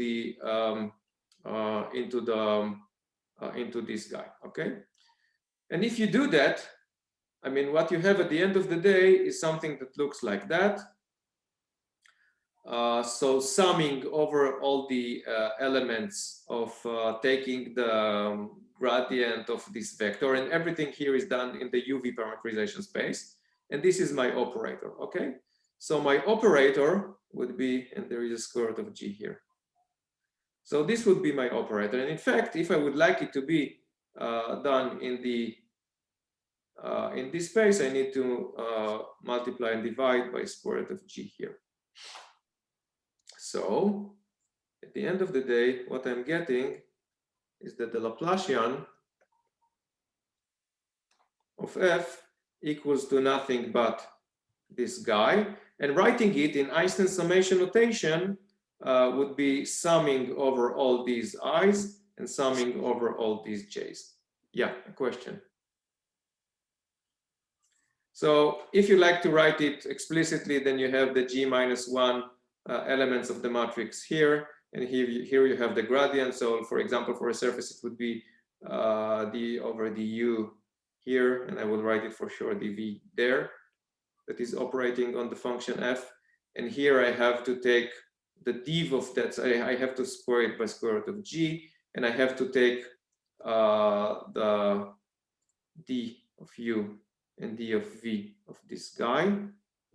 this guy, okay? And if you do that, what you have at the end of the day is something that looks like that. So summing over all the elements of taking the gradient of this vector, and everything here is done in the UV parameterization space. And this is my operator, okay? So my operator would be, and there is a square root of g here. So this would be my operator. And in fact, if I would like it to be done in this space, I need to multiply and divide by square root of g here. So at the end of the day, what I'm getting is that the Laplacian of f equals to nothing but this guy. And writing it in Einstein summation notation would be summing over all these i's and summing over all these j's. Yeah, a question. So if you like to write it explicitly, then you have the g minus 1 elements of the matrix here, and here you have the gradient. So for example, for a surface, it would be d over du here, and I will write it for sure dv there, that is operating on the function f. And here I have to take the div of that, so I have to square it by square root of g, and I have to take the d of u and d of v of this guy,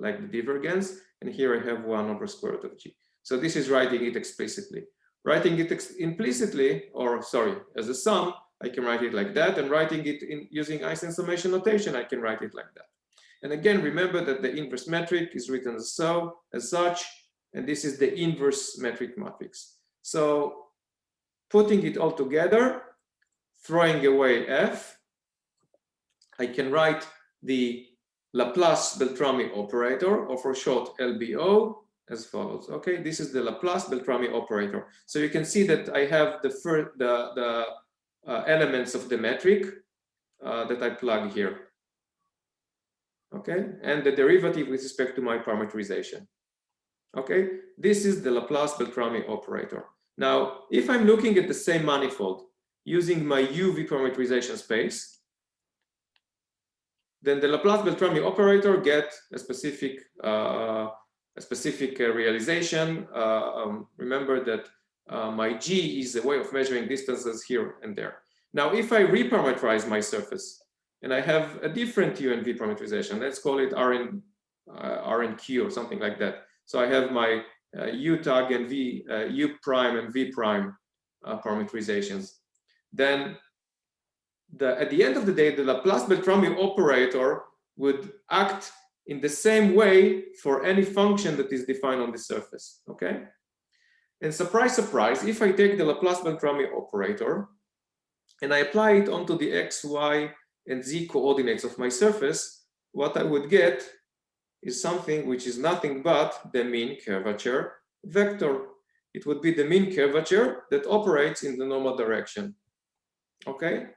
like the divergence, and here I have 1 over square root of g. So this is writing it explicitly. Writing it implicitly, or sorry, as a sum, I can write it like that, and writing it using Einstein summation notation, I can write it like that. And again, remember that the inverse metric is written as such, and this is the inverse metric matrix. So putting it all together, throwing away f, I can write the Laplace Beltrami operator, or for short LBO, as follows. Okay, this is the Laplace Beltrami operator. So you can see that I have the elements of the metric that I plug here. Okay, and the derivative with respect to my parameterization. Okay, this is the Laplace Beltrami operator. Now, if I'm looking at the same manifold using my UV parameterization space, then the Laplace Beltrami operator gets a specific realization. Remember that my G is a way of measuring distances here and there. Now, if I reparameterize my surface and I have a different U and V parameterization, let's call it R and Q or something like that. So I have my U tag and V, U prime and V prime parameterizations. Then at the end of the day, the Laplace Beltrami operator would act in the same way for any function that is defined on the surface, okay? And surprise, surprise, if I take the Laplace Beltrami operator and I apply it onto the x, y, and z coordinates of my surface, what I would get is something which is nothing but the mean curvature vector. It would be the mean curvature that operates in the normal direction, okay?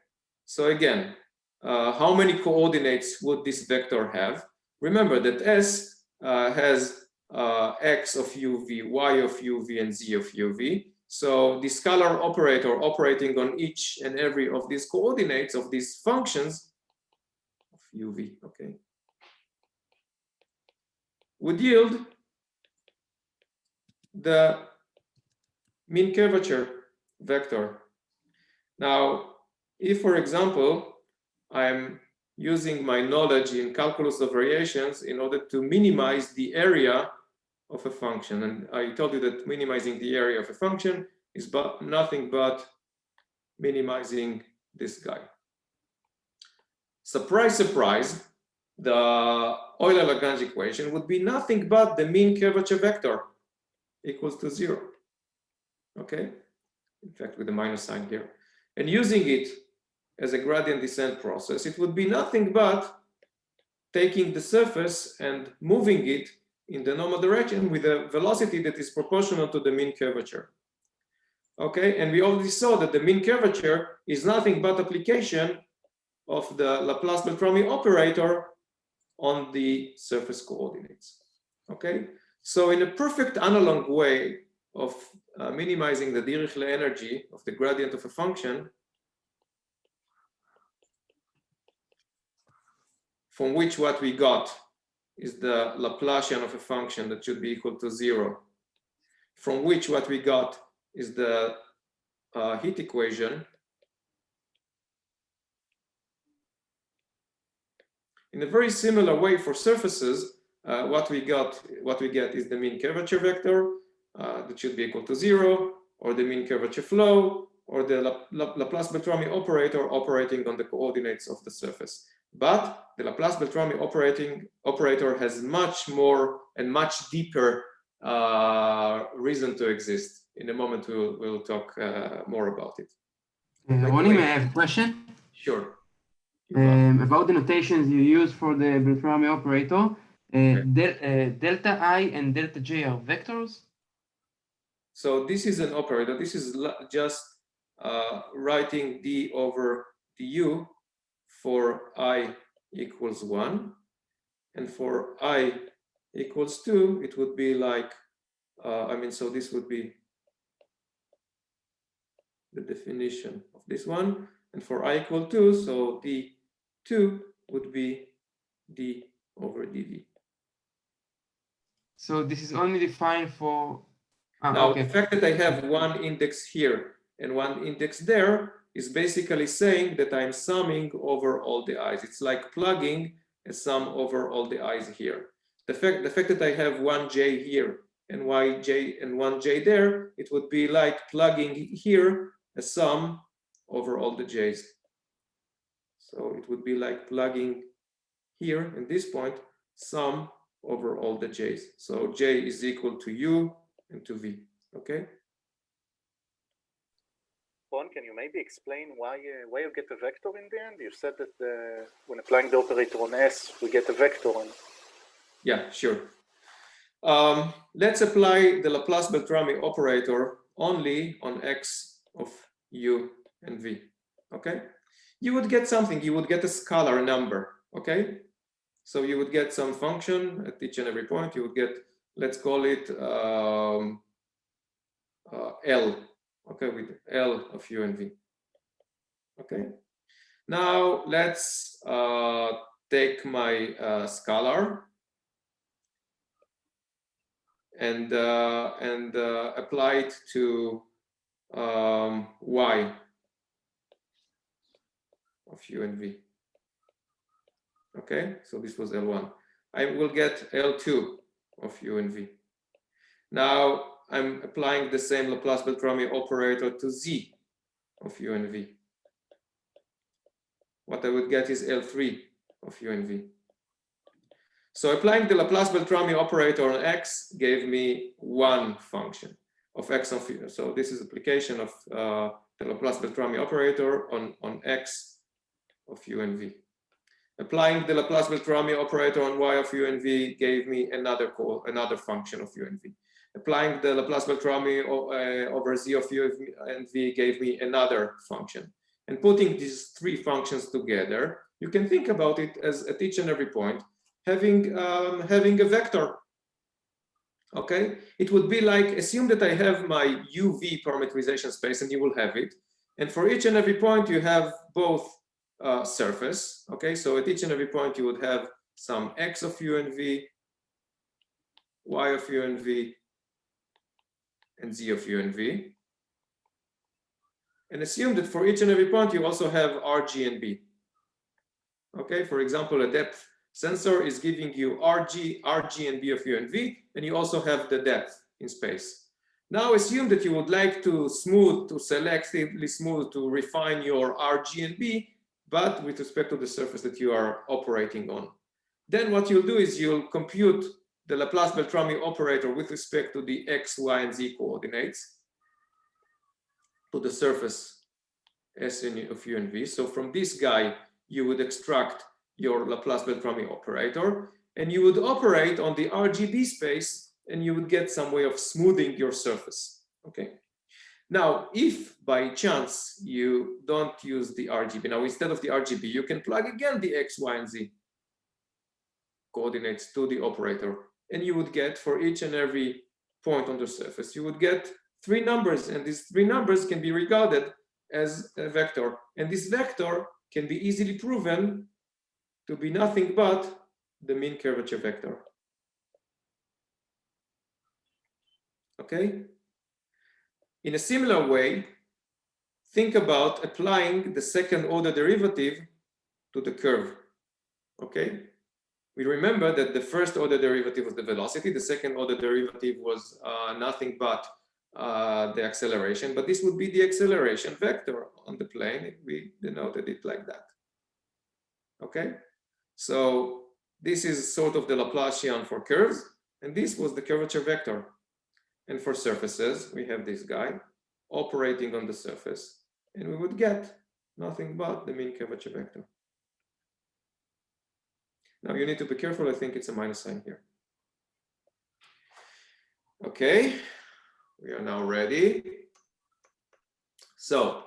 So again, how many coordinates would this vector have? Remember that S has x of uv, y of uv, and z of uv. So the scalar operator operating on each and every of these coordinates of these functions of uv, okay, would yield the mean curvature vector. Now, if, for example, I'm using my knowledge in calculus of variations in order to minimize the area of a function, and I told you that minimizing the area of a function is nothing but minimizing this guy. Surprise, surprise, the Euler-Lagrange equation would be nothing but the mean curvature vector equals to 0. Okay, in fact, with the minus sign here. And using it as a gradient descent process, it would be nothing but taking the surface and moving it in the normal direction with a velocity that is proportional to the mean curvature. Okay, and we already saw that the mean curvature is nothing but application of the Laplace Beltrami operator on the surface coordinates. Okay, so in a perfect analog way of minimizing the Dirichlet energy of the gradient of a function, from which what we got is the Laplacian of a function that should be equal to 0, from which what we got is the heat equation. In a very similar way for surfaces, what we get is the mean curvature vector that should be equal to 0, or the mean curvature flow, or the Laplace Beltrami operator operating on the coordinates of the surface. But the Laplace Beltrami operator has much more and much deeper reason to exist. In a moment, we'll talk more about it. Ronnie, may I have a question? Sure. About the notations you use for the Beltrami operator, delta I and delta J are vectors? So this is an operator. This is just writing d over du for I equals 1. And for I equals 2, it would be like, so this would be the definition of this one. And for I equal 2, so d2 would be d over dv. So this is only defined for... Now, okay. the fact that I have one index here and one index there is basically saying that I'm summing over all the i's. It's like plugging a sum over all the i's here. The fact that I have one j here and yj and one j there, it would be like plugging here a sum over all the j's. So it would be like plugging here in this point sum over all the j's. So j is equal to u and to v. Okay. Ron, can you maybe explain why you get a vector in the end? You said that when applying the operator on S, we get a vector. Yeah, sure. Let's apply the Laplace Beltrami operator only on x of u and v. Okay. You would get something. You would get a scalar number. Okay. So you would get some function at each and every point. You would get, let's call it L. Okay, with L of u and v. Okay. Now let's take my scalar and apply it to y of u and v. Okay, so this was L1. I will get L2 of u and v. Now I'm applying the same Laplace Beltrami operator to z of u and v. What I would get is L3 of u and v. So applying the Laplace Beltrami operator on x gave me one function of x of u. So this is application of the Laplace Beltrami operator on x of u and v. Applying the Laplace Beltrami operator on y of u and v gave me another function of u and v. Applying the Laplace Beltrami over z of u and v gave me another function. And putting these three functions together, you can think about it as at each and every point having a vector. Okay, it would be like, assume that I have my UV parameterization space, and you will have it. And for each and every point, you have both surface. Okay, so at each and every point, you would have some x of u and v, y of u and v, and z of u and v. And assume that for each and every point, you also have rg and b. Okay, for example, a depth sensor is giving you rg and b of u and v, and you also have the depth in space. Now assume that you would like to selectively smooth, to refine your rg and b, but with respect to the surface that you are operating on. Then what you'll do is you'll compute the Laplace Beltrami operator with respect to the x, y, and z coordinates to the surface S of u and v. So from this guy, you would extract your Laplace Beltrami operator, and you would operate on the RGB space, and you would get some way of smoothing your surface. Okay. Now, if by chance you don't use the RGB, now instead of the RGB, you can plug again the x, y, and z coordinates to the operator, and you would get for each and every point on the surface, you would get three numbers, and these three numbers can be regarded as a vector. And this vector can be easily proven to be nothing but the mean curvature vector. Okay? In a similar way, think about applying the second order derivative to the curve. Okay? We remember that the first order derivative was the velocity, the second order derivative was nothing but the acceleration, but this would be the acceleration vector on the plane if we denoted it like that. Okay, so this is sort of the Laplacian for curves, and this was the curvature vector. And for surfaces, we have this guy operating on the surface, and we would get nothing but the mean curvature vector. Now you need to be careful, I think it's a minus sign here. Okay. We are now ready. So,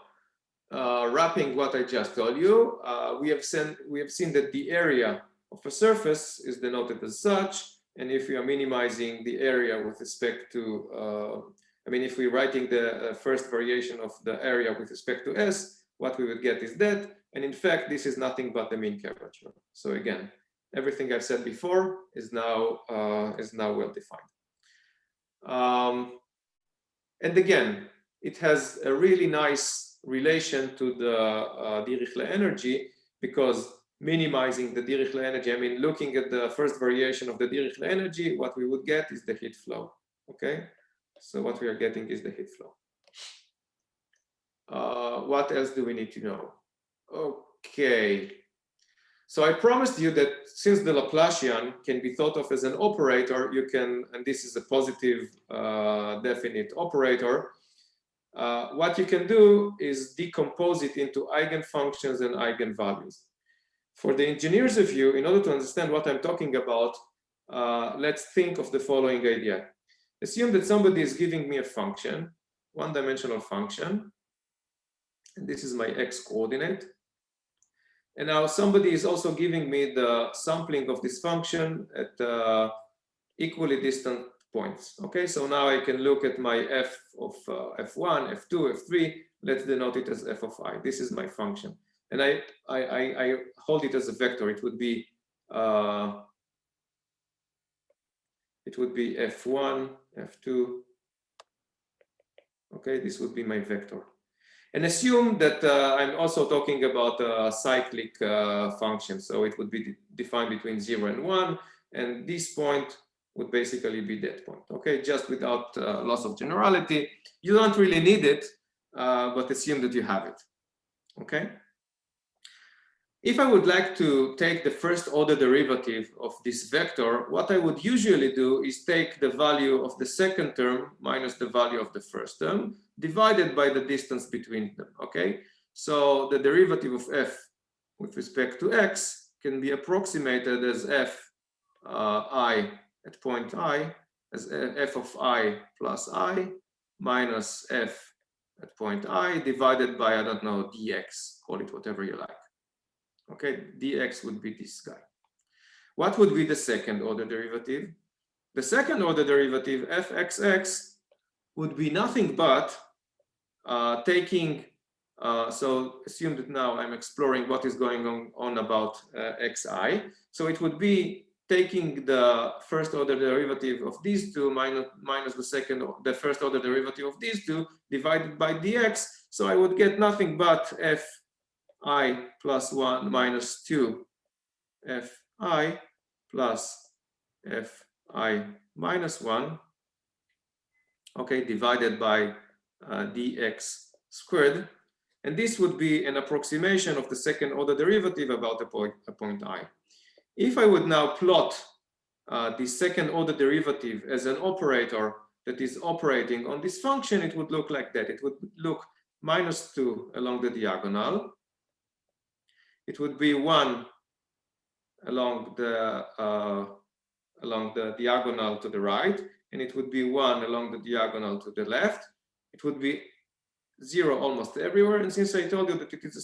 wrapping what I just told you, we have seen that the area of a surface is denoted as such, and if we are minimizing the area with respect to, if we're writing the first variation of the area with respect to S, what we would get is that, and in fact, this is nothing but the mean curvature. So again, everything I've said before is now well defined. And again, it has a really nice relation to the Dirichlet energy, because minimizing the Dirichlet energy, I mean, looking at the first variation of the Dirichlet energy, what we would get is the heat flow, okay? So what we are getting is the heat flow. What else do we need to know? Okay. So I promised you that since the Laplacian can be thought of as an operator, you can, and this is a positive definite operator, what you can do is decompose it into eigenfunctions and eigenvalues. For the engineer's view, in order to understand what I'm talking about, let's think of the following idea. Assume that somebody is giving me a function, one-dimensional function, and this is my x coordinate. And now somebody is also giving me the sampling of this function at equally distant points. Okay, so now I can look at my f of f1, f2, f3. Let's denote it as f of I. This is my function, and I hold it as a vector. It would be f1, f2. Okay, this would be my vector. And assume that I'm also talking about a cyclic function. So it would be defined between 0 and 1. And this point would basically be that point. Okay, just without loss of generality. You don't really need it, but assume that you have it. Okay. If I would like to take the first order derivative of this vector, what I would usually do is take the value of the second term minus the value of the first term, divided by the distance between them, okay? So the derivative of f with respect to x can be approximated as f I at point I, as f of I plus I minus f at point I divided by, I don't know, dx, call it whatever you like. Okay, dx would be this guy. What would be the second order derivative? The second order derivative, fxx, would be nothing but taking, so assume that now I'm exploring what is going on about xi. So it would be taking the first order derivative of these two minus the first order derivative of these two divided by dx. So I would get nothing but fi plus 1 minus 2 fi plus fi minus 1, okay, divided by dx squared. And this would be an approximation of the second order derivative about a point I. If I would now plot the second order derivative as an operator that is operating on this function, it would look like that. It would look minus 2 along the diagonal. It would be 1 along the diagonal to the right, and it would be 1 along the diagonal to the left. It would be 0 almost everywhere. And since I told you that it is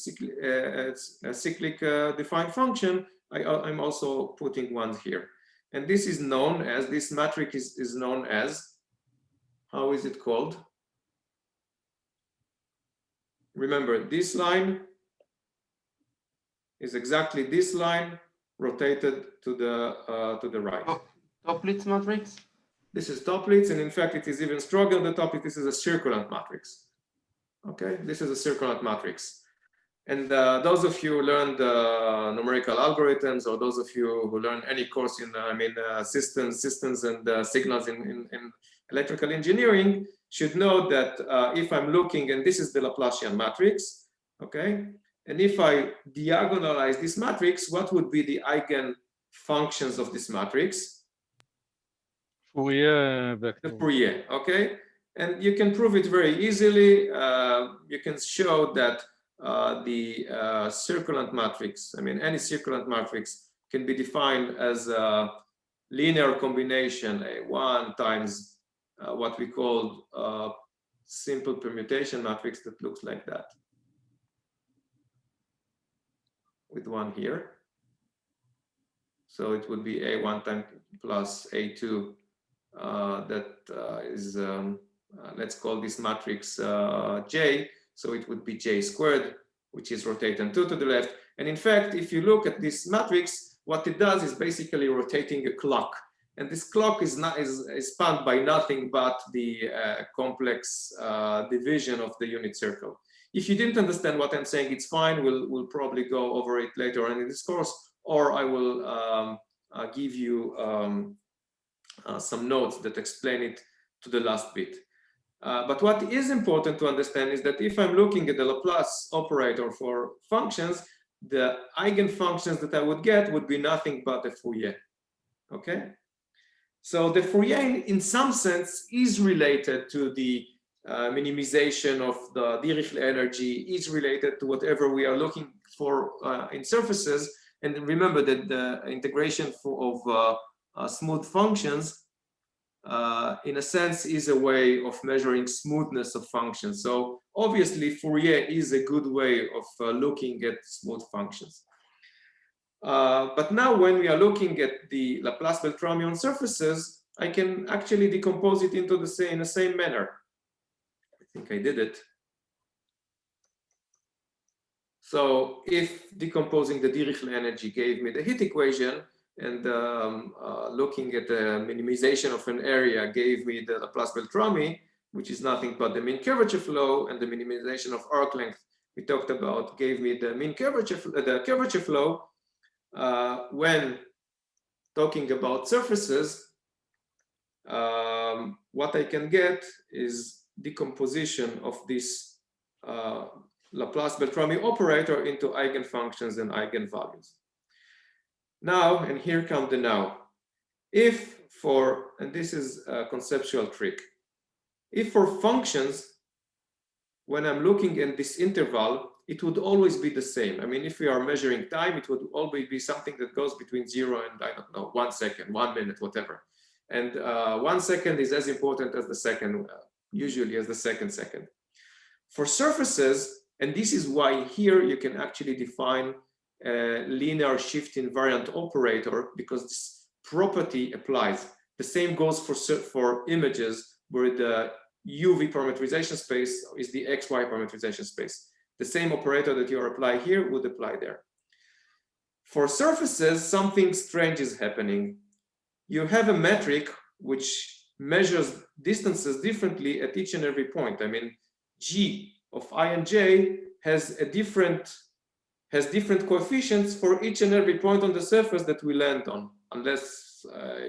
a cyclic defined function, I'm also putting 1 here. And this is known as, this matrix is known as, how is it called? Remember, this line is exactly this line rotated to the right. Toplitz matrix? This is Toplitz, and in fact, it is even stronger than Toplitz. This is a circulant matrix. Okay, this is a circulant matrix. And those of you who learned numerical algorithms, or those of you who learn any course in, systems and signals in electrical engineering, should know that if I'm looking, and this is the Laplacian matrix, okay, and if I diagonalize this matrix, what would be the eigen functions of this matrix? Fourier vector. The Fourier, okay? And you can prove it very easily. You can show that the circulant matrix, any circulant matrix can be defined as a linear combination, A1 times what we call simple permutation matrix that looks like that, with 1 here. So it would be A1 times plus A2. Let's call this matrix J. So it would be J squared, which is rotating 2 to the left. And in fact, if you look at this matrix, what it does is basically rotating a clock. and this clock is spanned by nothing but the complex division of the unit circle. If you didn't understand what I'm saying, it's fine. We'll probably go over it later on in this course, or I will give you some notes that explain it to the last bit. But what is important to understand is that if I'm looking at the Laplace operator for functions, the eigenfunctions that I would get would be nothing but the Fourier. Okay, so the Fourier in some sense is related to the minimization of the Dirichlet energy, is related to whatever we are looking for in surfaces. And remember that the integration of smooth functions in a sense is a way of measuring smoothness of functions. So obviously Fourier is a good way of looking at smooth functions. But now when we are looking at the Laplace Beltrami on surfaces, I can actually decompose it into in the same manner. I think I did it. So if decomposing the Dirichlet energy gave me the heat equation, and looking at the minimization of an area gave me the Laplace Beltrami, which is nothing but the mean curvature flow, and the minimization of arc length we talked about gave me the mean curvature, the curvature flow. When talking about surfaces, what I can get is decomposition of this Laplace Beltrami operator into eigenfunctions and eigenvalues. Now, and here comes the now. If for, and this is a conceptual trick, if for functions, when I'm looking at this interval, it would always be the same. I mean, if we are measuring time, it would always be something that goes between 0 and, I don't know, 1 second, 1 minute, whatever. And 1 second is as important as the second, usually as the second. For surfaces, and this is why here you can actually define a linear shift invariant operator, because this property applies. The same goes for images where the UV parameterization space is the XY parameterization space. The same operator that you apply here would apply there. For surfaces, something strange is happening. You have a metric which measures distances differently at each and every point. I mean, G of I and J has different coefficients for each and every point on the surface that we land on, unless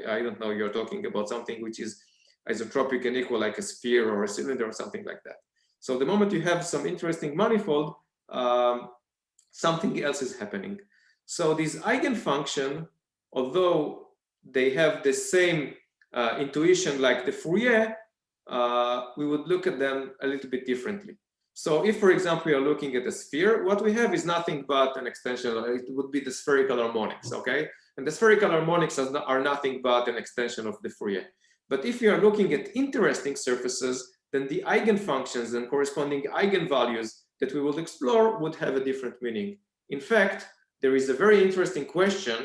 I don't know, you're talking about something which is isotropic and equal, like a sphere or a cylinder or something like that. So the moment you have some interesting manifold, something else is happening. So these eigenfunction, although they have the same intuition like the Fourier, we would look at them a little bit differently. So if, for example, we are looking at a sphere, what we have is nothing but an extension. It would be the spherical harmonics, okay? And the spherical harmonics are nothing but an extension of the Fourier. But if you are looking at interesting surfaces, then the eigenfunctions and corresponding eigenvalues that we will explore would have a different meaning. In fact, there is a very interesting question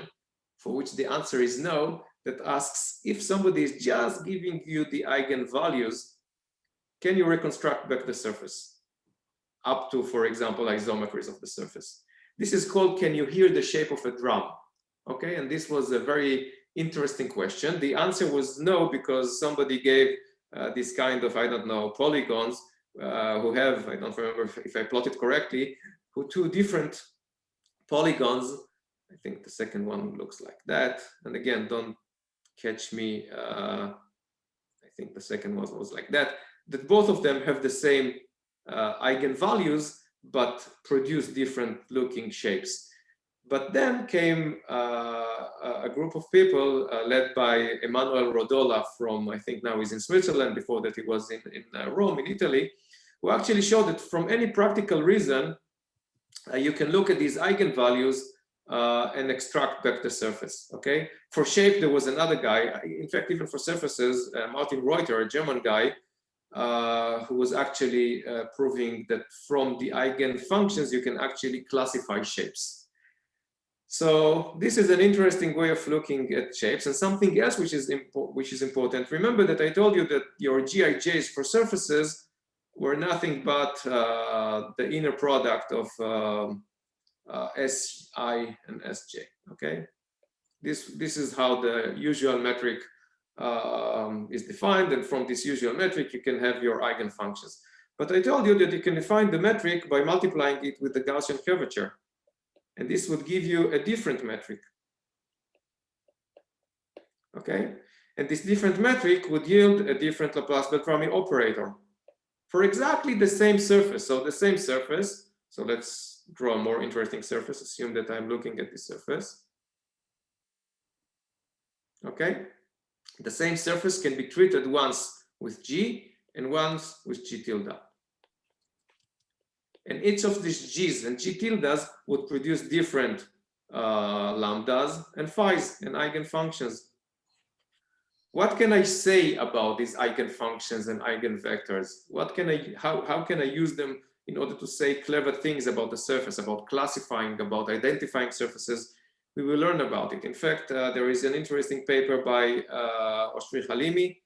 for which the answer is no, that asks, if somebody is just giving you the eigenvalues, can you reconstruct back the surface up to, for example, isometries of the surface? This is called, can you hear the shape of a drum? Okay, and this was a very interesting question. The answer was no, because somebody gave this kind of, I don't know, polygons who have, I don't remember if I plotted correctly, who two different polygons. I think the second one looks like that. And again, don't catch me. I think the second one was like that. That both of them have the same eigenvalues, but produce different looking shapes. But then came a group of people led by Emanuel Rodola from, I think now he's in Switzerland, before that he was in Rome, in Italy, who actually showed that from any practical reason, you can look at these eigenvalues and extract back the surface, okay? For shape, there was another guy, in fact, even for surfaces, Martin Reuter, a German guy, who was actually proving that from the eigenfunctions, you can actually classify shapes. So this is an interesting way of looking at shapes. And something else which is important, remember that I told you that your GIJs for surfaces were nothing but the inner product of SI and SJ, okay? This is how the usual metric is defined, and from this usual metric you can have your eigenfunctions. But I told you that you can define the metric by multiplying it with the Gaussian curvature, and this would give you a different metric. Okay, and this different metric would yield a different Laplace Beltrami operator for exactly the same surface. So the same surface. So let's draw a more interesting surface. Assume that I'm looking at this surface. Okay, the same surface can be treated once with G and once with G tilde. And each of these G's and G tildes would produce different lambdas and phis and eigenfunctions. What can I say about these eigenfunctions and eigenvectors? What can I, how can I use them in order to say clever things about the surface, about classifying, about identifying surfaces? We will learn about it. In fact, there is an interesting paper by Oshri Halimi,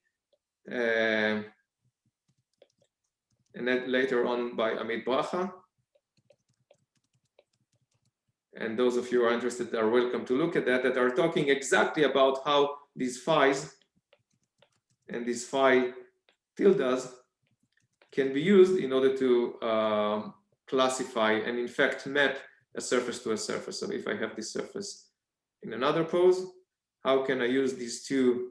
and then later on by Amit Bracha. And those of you who are interested are welcome to look at that are talking exactly about how these phis and these phi tildes can be used in order to classify and in fact map a surface to a surface. So if I have this surface in another pose, how can I use these two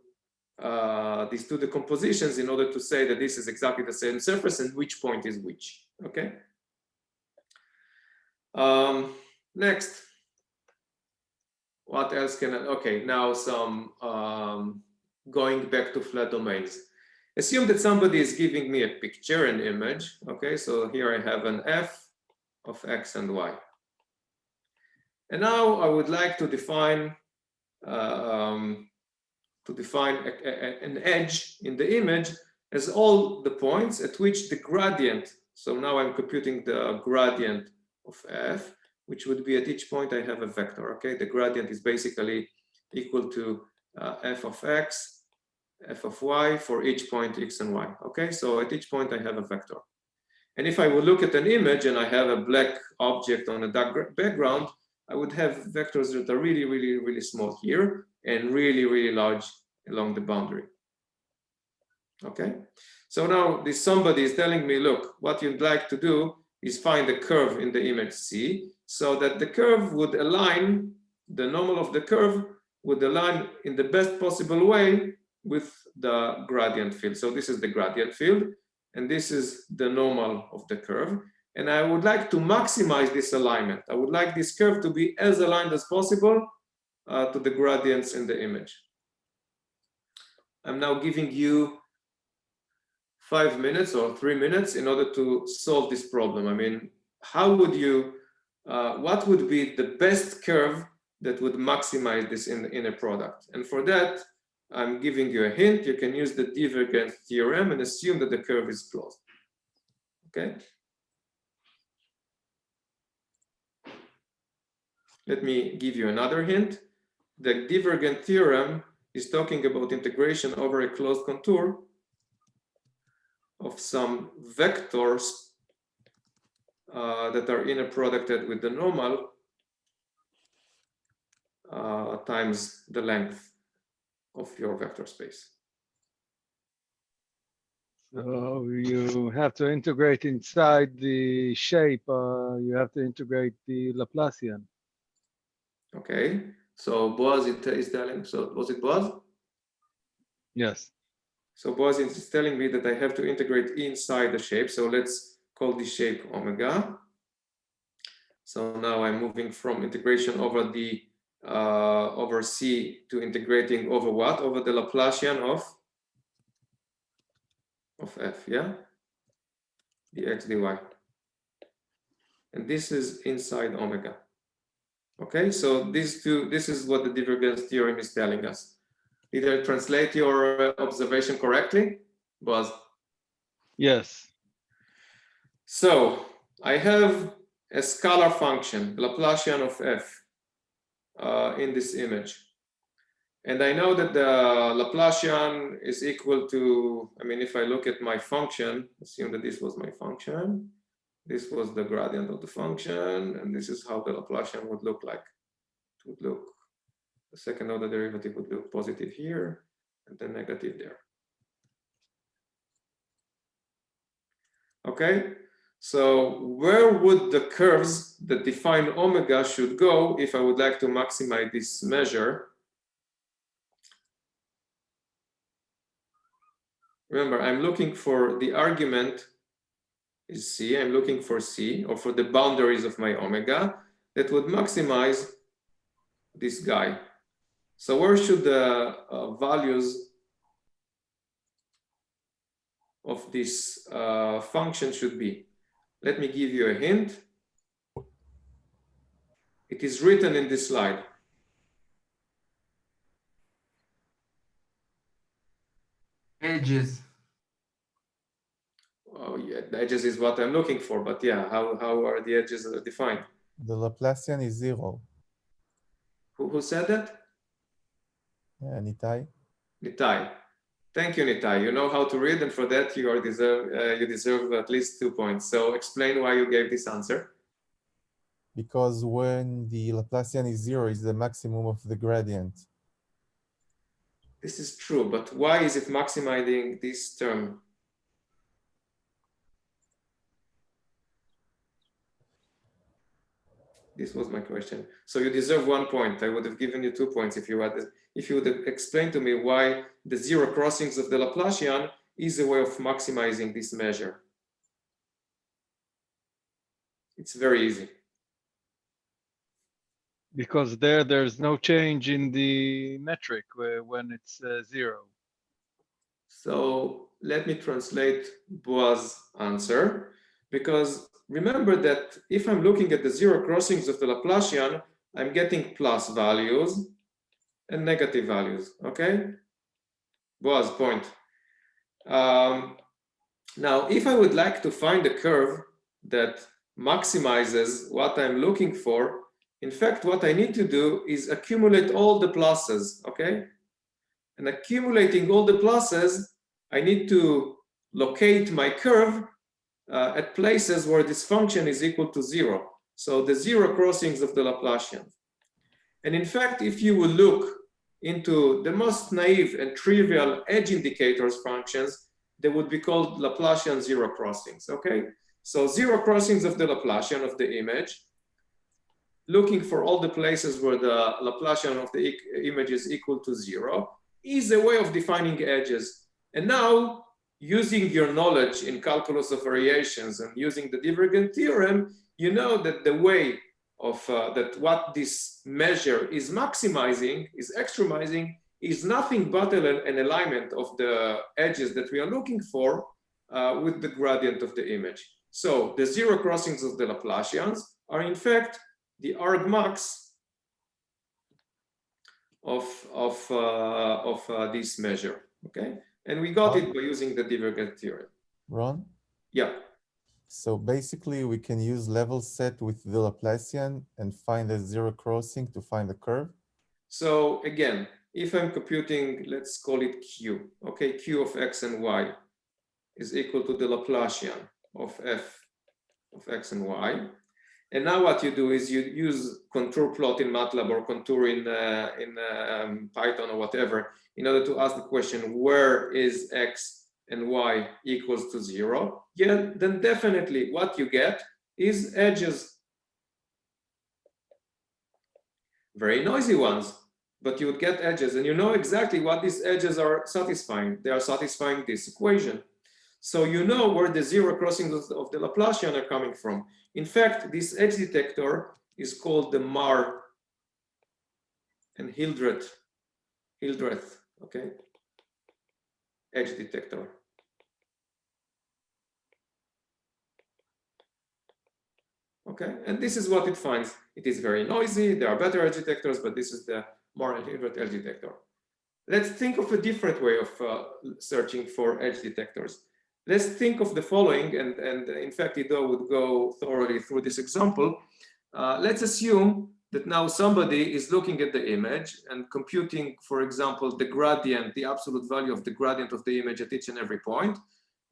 decompositions in order to say that this is exactly the same surface and which point is which? Okay. Next, what else can I? Okay, now some going back to flat domains. Assume that somebody is giving me a picture, an image. Okay, so here I have an f of x and y. And now I would like to define an edge in the image as all the points at which the gradient. So now I'm computing the gradient of f, which would be at each point I have a vector. Okay, the gradient is basically equal to f of x, f of y for each point x and y. Okay, so at each point I have a vector. And if I would look at an image and I have a black object on a dark background, I would have vectors that are really, really, really small here and really, really large along the boundary. Okay, so now this somebody is telling me, look, what you'd like to do is find a curve in the image C so that the curve would align, the normal of the curve would align in the best possible way with the gradient field. So this is the gradient field, and this is the normal of the curve. And I would like to maximize this alignment. I would like this curve to be as aligned as possible to the gradients in the image. I'm now giving you 5 minutes or 3 minutes in order to solve this problem. I mean, how would you, what would be the best curve that would maximize this in a product? And for that, I'm giving you a hint. You can use the divergence theorem and assume that the curve is closed. Okay. Let me give you another hint. The divergent theorem is talking about integration over a closed contour of some vectors that are inner producted with the normal times the length of your vector space. So you have to integrate inside the shape, you have to integrate the Laplacian. Okay, so Boaz is telling, so was it Boaz? Yes. So Boaz is telling me that I have to integrate inside the shape. So let's call this shape omega. So now I'm moving from integration over the over C to integrating over what? Over the Laplacian of f, yeah? dx dy. And this is inside omega. Okay, so this is what the divergence theorem is telling us. Did I translate your observation correctly, Boaz? Yes. So I have a scalar function, Laplacian of f, in this image. And I know that the Laplacian is equal to, I mean, if I look at my function, assume that this was my function, this was the gradient of the function, and this is how the Laplacian would look like. It would look The second order derivative would look positive here and then negative there. Okay, so where would the curves that define omega should go if I would like to maximize this measure? Remember, I'm looking for the argument is C. I'm looking for C, or for the boundaries of my omega that would maximize this guy. So where should the values of this function should be? Let me give you a hint. It is written in this slide. Edges. Oh yeah, the edges is what I'm looking for, but yeah, how are the edges defined? The Laplacian is 0. Who said that? Yeah, Nitai. Nitai. Thank you, Nitai. You know how to read, and for that you deserve at least 2 points. So explain why you gave this answer. Because when the Laplacian is 0, is the maximum of the gradient. This is true, but why is it maximizing this term? This was my question. So you deserve 1 point. I would have given you 2 points if you would have explained to me why the zero crossings of the Laplacian is a way of maximizing this measure. It's very easy. Because there's no change in the metric when it's 0. So let me translate Boaz's answer, because remember that if I'm looking at the zero crossings of the Laplacian, I'm getting plus values and negative values, okay? Boaz, point. Now, if I would like to find a curve that maximizes what I'm looking for, in fact, what I need to do is accumulate all the pluses, okay? And accumulating all the pluses, I need to locate my curve at places where this function is equal to 0. So the zero crossings of the Laplacian. And in fact, if you will look into the most naive and trivial edge indicators functions, they would be called Laplacian zero crossings, okay? So zero crossings of the Laplacian of the image, looking for all the places where the Laplacian of the image is equal to 0, is a way of defining edges. And now, using your knowledge in calculus of variations and using the divergent theorem, you know that the way of that what this measure is maximizing, is extremizing, is nothing but an alignment of the edges that we are looking for with the gradient of the image. So the zero crossings of the Laplacians are in fact the argmax of this measure, okay? And we got it by using the divergent theorem. Ron? Yeah. So basically, we can use level set with the Laplacian and find the zero crossing to find the curve. So again, if I'm computing, let's call it Q, okay? Q of x and y is equal to the Laplacian of f of x and y. And now what you do is you use contour plot in MATLAB or contour in Python or whatever in order to ask the question, where is x and y equals to 0? Yeah, then definitely what you get is edges. Very noisy ones, but you would get edges, and you know exactly what these edges are satisfying. They are satisfying this equation. So you know where the zero crossings of the Laplacian are coming from. In fact, this edge detector is called the Marr and Hildreth, okay? Edge detector. Okay, and this is what it finds. It is very noisy. There are better edge detectors, but this is the Marr and Hildreth edge detector. Let's think of a different way of searching for edge detectors. Let's think of the following, and in fact, Ido would go thoroughly through this example. Let's assume that now somebody is looking at the image and computing, for example, the gradient, the absolute value of the gradient of the image at each and every point.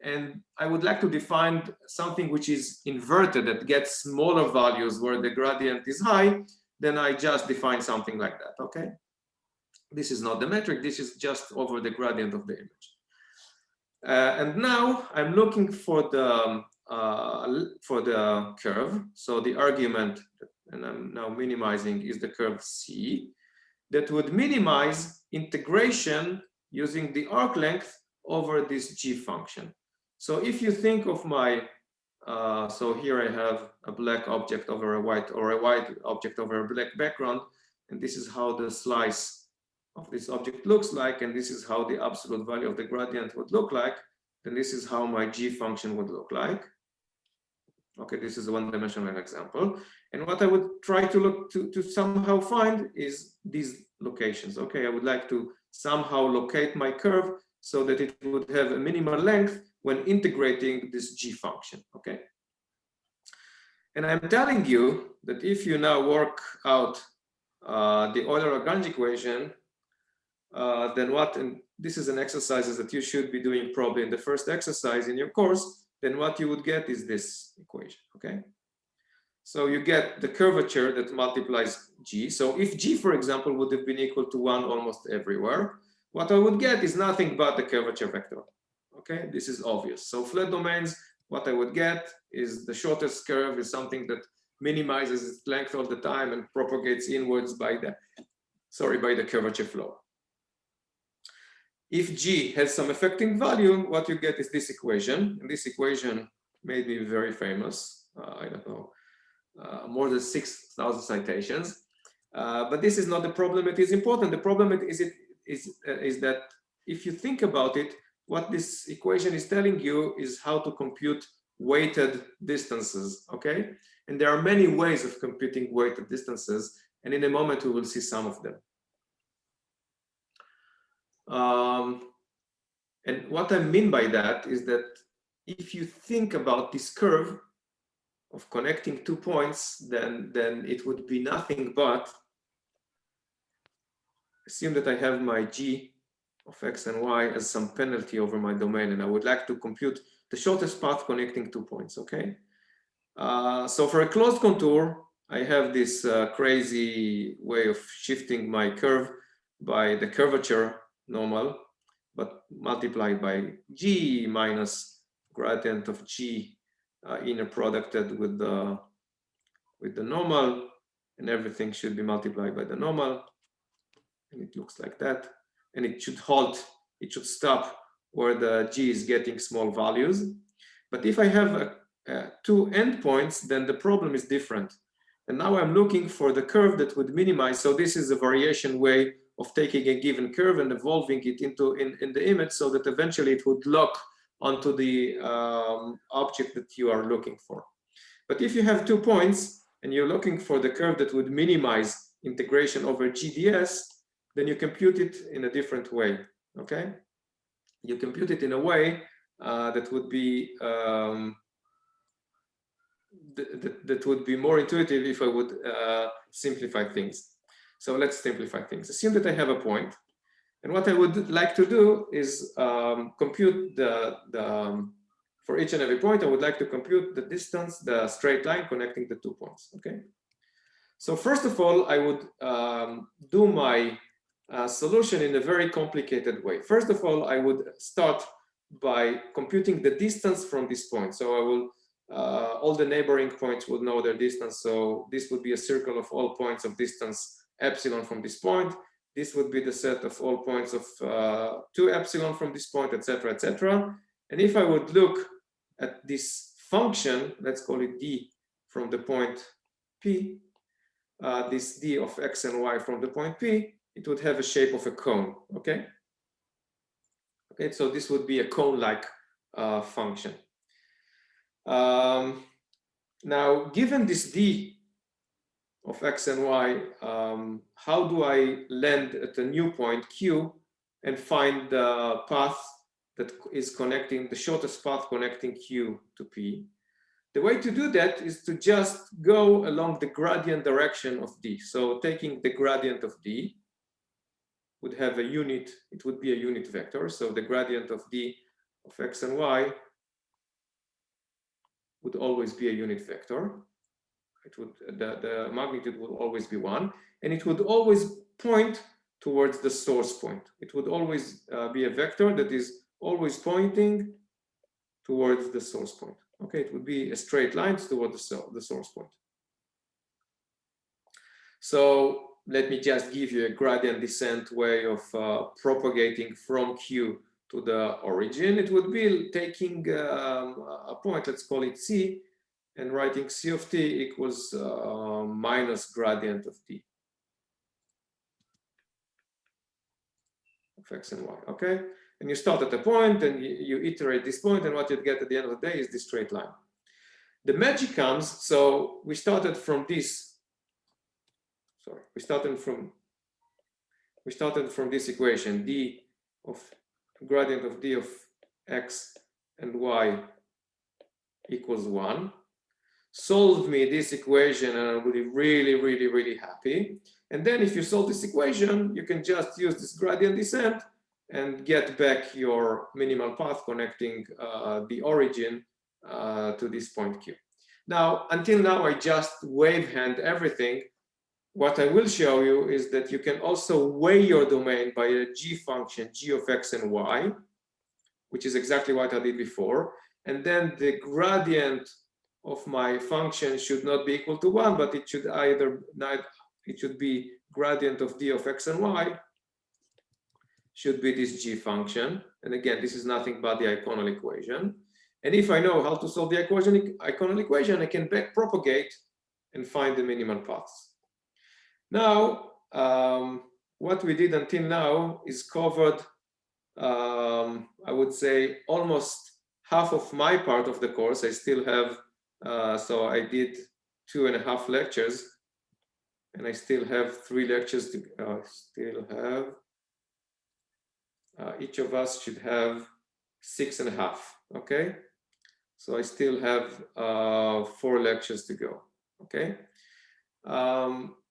And I would like to define something which is inverted, that gets smaller values where the gradient is high. Then I just define something like that, okay? This is not the metric, this is just over the gradient of the image. And now I'm looking for the curve. So the argument, and I'm now minimizing, is the curve C that would minimize integration using the arc length over this G function. So if you think of my, so here I have a black object over a white, or a white object over a black background, and this is how the slice of this object looks like, and this is how the absolute value of the gradient would look like, then this is how my G function would look like. Okay, this is a one-dimensional example. And what I would try to look to somehow find is these locations. Okay, I would like to somehow locate my curve so that it would have a minimal length when integrating this G function. Okay. And I'm telling you that if you now work out the Euler-Lagrange equation, then what, and this is an exercise that you should be doing probably in the first exercise in your course, then what you would get is this equation, okay? So you get the curvature that multiplies G. So if G, for example, would have been equal to 1 almost everywhere, what I would get is nothing but the curvature vector, okay? This is obvious. So flat domains, what I would get is the shortest curve is something that minimizes its length all the time and propagates inwards by the, by the curvature flow. If G has some affecting value, what you get is this equation. And this equation made me very famous. I don't know, more than 6,000 citations. But this is not the problem. It is important. The problem is that if you think about it, what this equation is telling you is how to compute weighted distances. Okay, and there are many ways of computing weighted distances, and in a moment we will see some of them. And what I mean by that is that if you think about this curve of connecting 2 points, then it would be nothing but, assume that I have my G of X and Y as some penalty over my domain, and I would like to compute the shortest path connecting 2 points, okay? So for a closed contour, I have this crazy way of shifting my curve by the curvature normal, but multiplied by G minus gradient of G inner producted with the normal, and everything should be multiplied by the normal, and it looks like that. And it should halt, it should stop where the G is getting small values. But if I have 2 endpoints, then the problem is different. And now I'm looking for the curve that would minimize. So this is a variation way of taking a given curve and evolving it into in the image so that eventually it would lock onto the object that you are looking for. But if you have 2 points and you're looking for the curve that would minimize integration over GDS, then you compute it in a different way, okay? You compute it in a way that would be that would be more intuitive if I would simplify things. So let's simplify things. Assume that I have a point, and what I would like to do is compute for each and every point, I would like to compute the distance, the straight line connecting the 2 points, okay? So first of all, I would do my solution in a very complicated way. First of all, I would start by computing the distance from this point. So I will, all the neighboring points would know their distance. So this would be a circle of all points of distance epsilon from this point. This would be the set of all points of 2 epsilon from this point, etc., etc. And if I would look at this function, let's call it d from the point P, this d of x and y from the point P, it would have a shape of a cone, okay? Okay, so this would be a cone-like function. Now, given this d of x and y, how do I land at a new point Q and find the path that is connecting, the shortest path connecting Q to P? The way to do that is to just go along the gradient direction of D. So taking the gradient of D would have a unit, it would be a unit vector. So the gradient of D of x and y would always be a unit vector. It would, the magnitude would always be 1, and it would always point towards the source point. It would always be a vector that is always pointing towards the source point. Okay, it would be a straight line toward the source point. So let me just give you a gradient descent way of propagating from Q to the origin. It would be taking a point, let's call it C, and writing C of t equals minus gradient of t of x and y, okay? And you start at a point and you iterate this point, and what you get at the end of the day is this straight line. The magic comes, so we started from this, sorry, we started from this equation, d of gradient of d of x and y equals 1. Solve me this equation and I will be really, really, really happy. And then if you solve this equation, you can just use this gradient descent and get back your minimal path connecting the origin to this point Q. Now, until now, I just wave hand everything. What I will show you is that you can also weigh your domain by a g function, g of x and y, which is exactly what I did before. And then the gradient of my function should not be equal to 1, but it should it should be gradient of d of x and y should be this g function. And again, this is nothing but the iconal equation. And if I know how to solve the iconal equation, I can back propagate and find the minimal paths. Now, what we did until now is covered, I would say, almost half of my part of the course. I still have, so I did 2.5 lectures, and I still have 3 lectures to still have. Each of us should have 6.5, okay? So I still have 4 lectures to go, okay?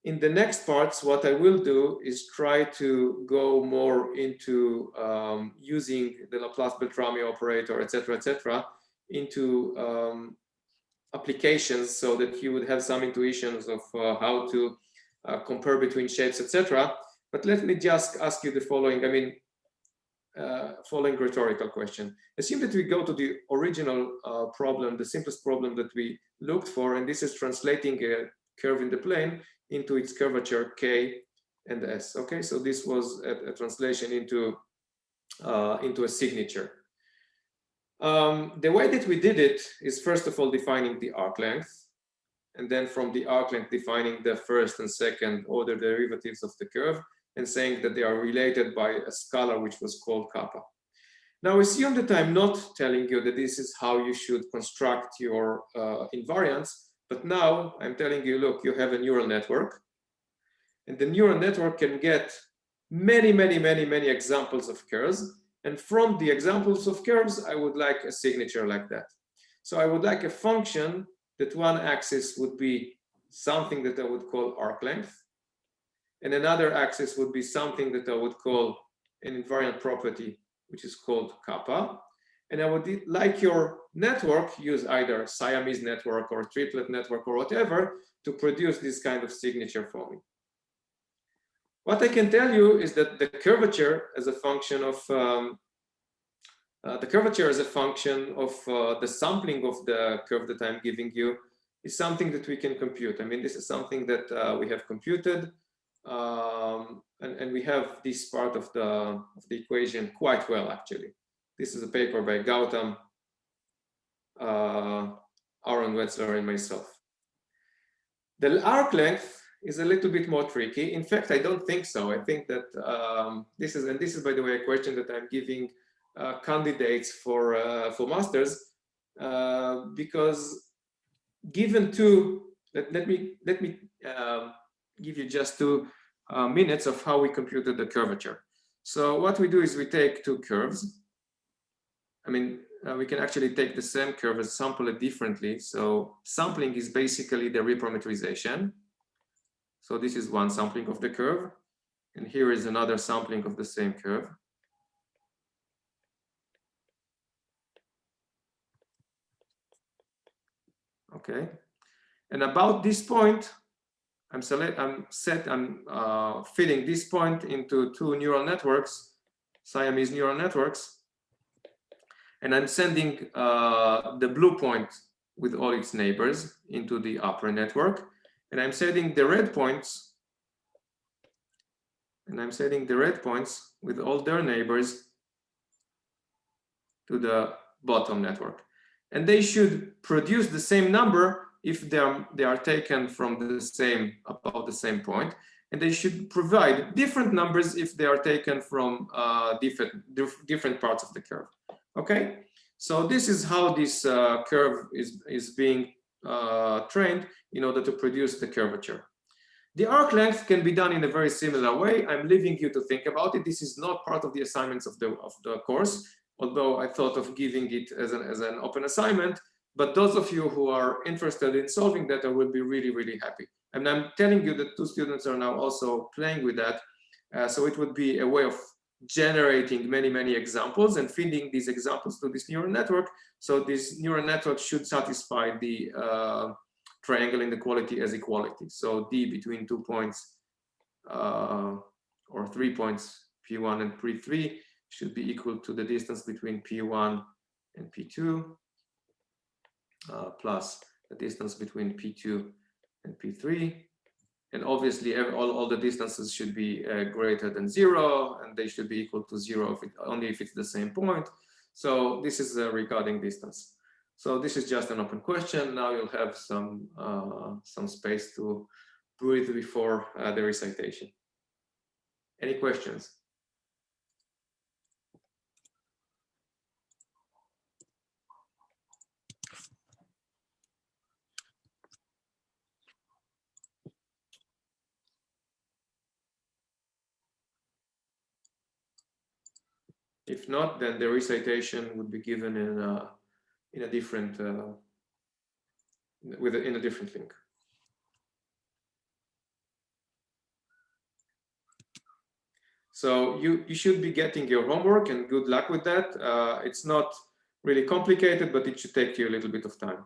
In the next parts, what I will do is try to go more into using the Laplace Beltrami operator, etc., into applications, so that you would have some intuitions of how to compare between shapes, etc. But let me just ask you the following, I mean, following rhetorical question. Assume that we go to the original problem, the simplest problem that we looked for, and this is translating a curve in the plane into its curvature k and s. Okay, so this was a translation into a signature. The way that we did it is, first of all, defining the arc length, and then from the arc length defining the first and second order derivatives of the curve, and saying that they are related by a scalar which was called kappa. Now assume that I'm not telling you that this is how you should construct your invariants, but now I'm telling you, look, you have a neural network, and the neural network can get many examples of curves, and from the examples of curves, I would like a signature like that. So I would like a function that one axis would be something that I would call arc length, and another axis would be something that I would call an invariant property, which is called kappa. And I would like your network use either Siamese network or triplet network or whatever to produce this kind of signature for me. What I can tell you is that the curvature as a function of the sampling of the curve that I'm giving you is something that we can compute. I mean, this is something that we have computed. And we have this part of the equation quite well, actually. This is a paper by Gautam, Aaron Wetzler, and myself. The arc length is a little bit more tricky. In fact, I don't think so. I think that this is, by the way, a question that I'm giving candidates for masters, because given two, let me give you just 2 minutes of how we computed the curvature. So what we do is we take 2 curves. I mean, we can actually take the same curve and sample it differently. So sampling is basically the reparameterization. So this is one sampling of the curve, and here is another sampling of the same curve. Okay, and about this point, I'm feeding this point into two neural networks, Siamese neural networks, and I'm sending the blue point with all its neighbors into the upper network, and I'm setting the red points, with all their neighbors to the bottom network, and they should produce the same number if they are taken from about the same point, and they should provide different numbers if they are taken from different parts of the curve. Okay, so this is how this curve is being trained in order to produce the curvature. The arc length can be done in a very similar way. I'm leaving you to think about it. This is not part of the assignments of the course, although I thought of giving it as an open assignment. But those of you who are interested in solving that, I will be really, really happy. And I'm telling you that 2 students are now also playing with that. So it would be a way of generating many, many examples and feeding these examples to this neural network. So this neural network should satisfy the triangle inequality as equality. So D between 2 points or 3 points, P1 and P3, should be equal to the distance between P1 and P2 plus the distance between P2 and P3. And obviously all the distances should be greater than 0, and they should be equal to 0 only if it's the same point. So this is regarding distance. So this is just an open question. Now you'll have some space to breathe before the recitation. Any questions? If not, then the recitation would be given in a different in a different link. So you should be getting your homework, and good luck with that. It's not really complicated, but it should take you a little bit of time.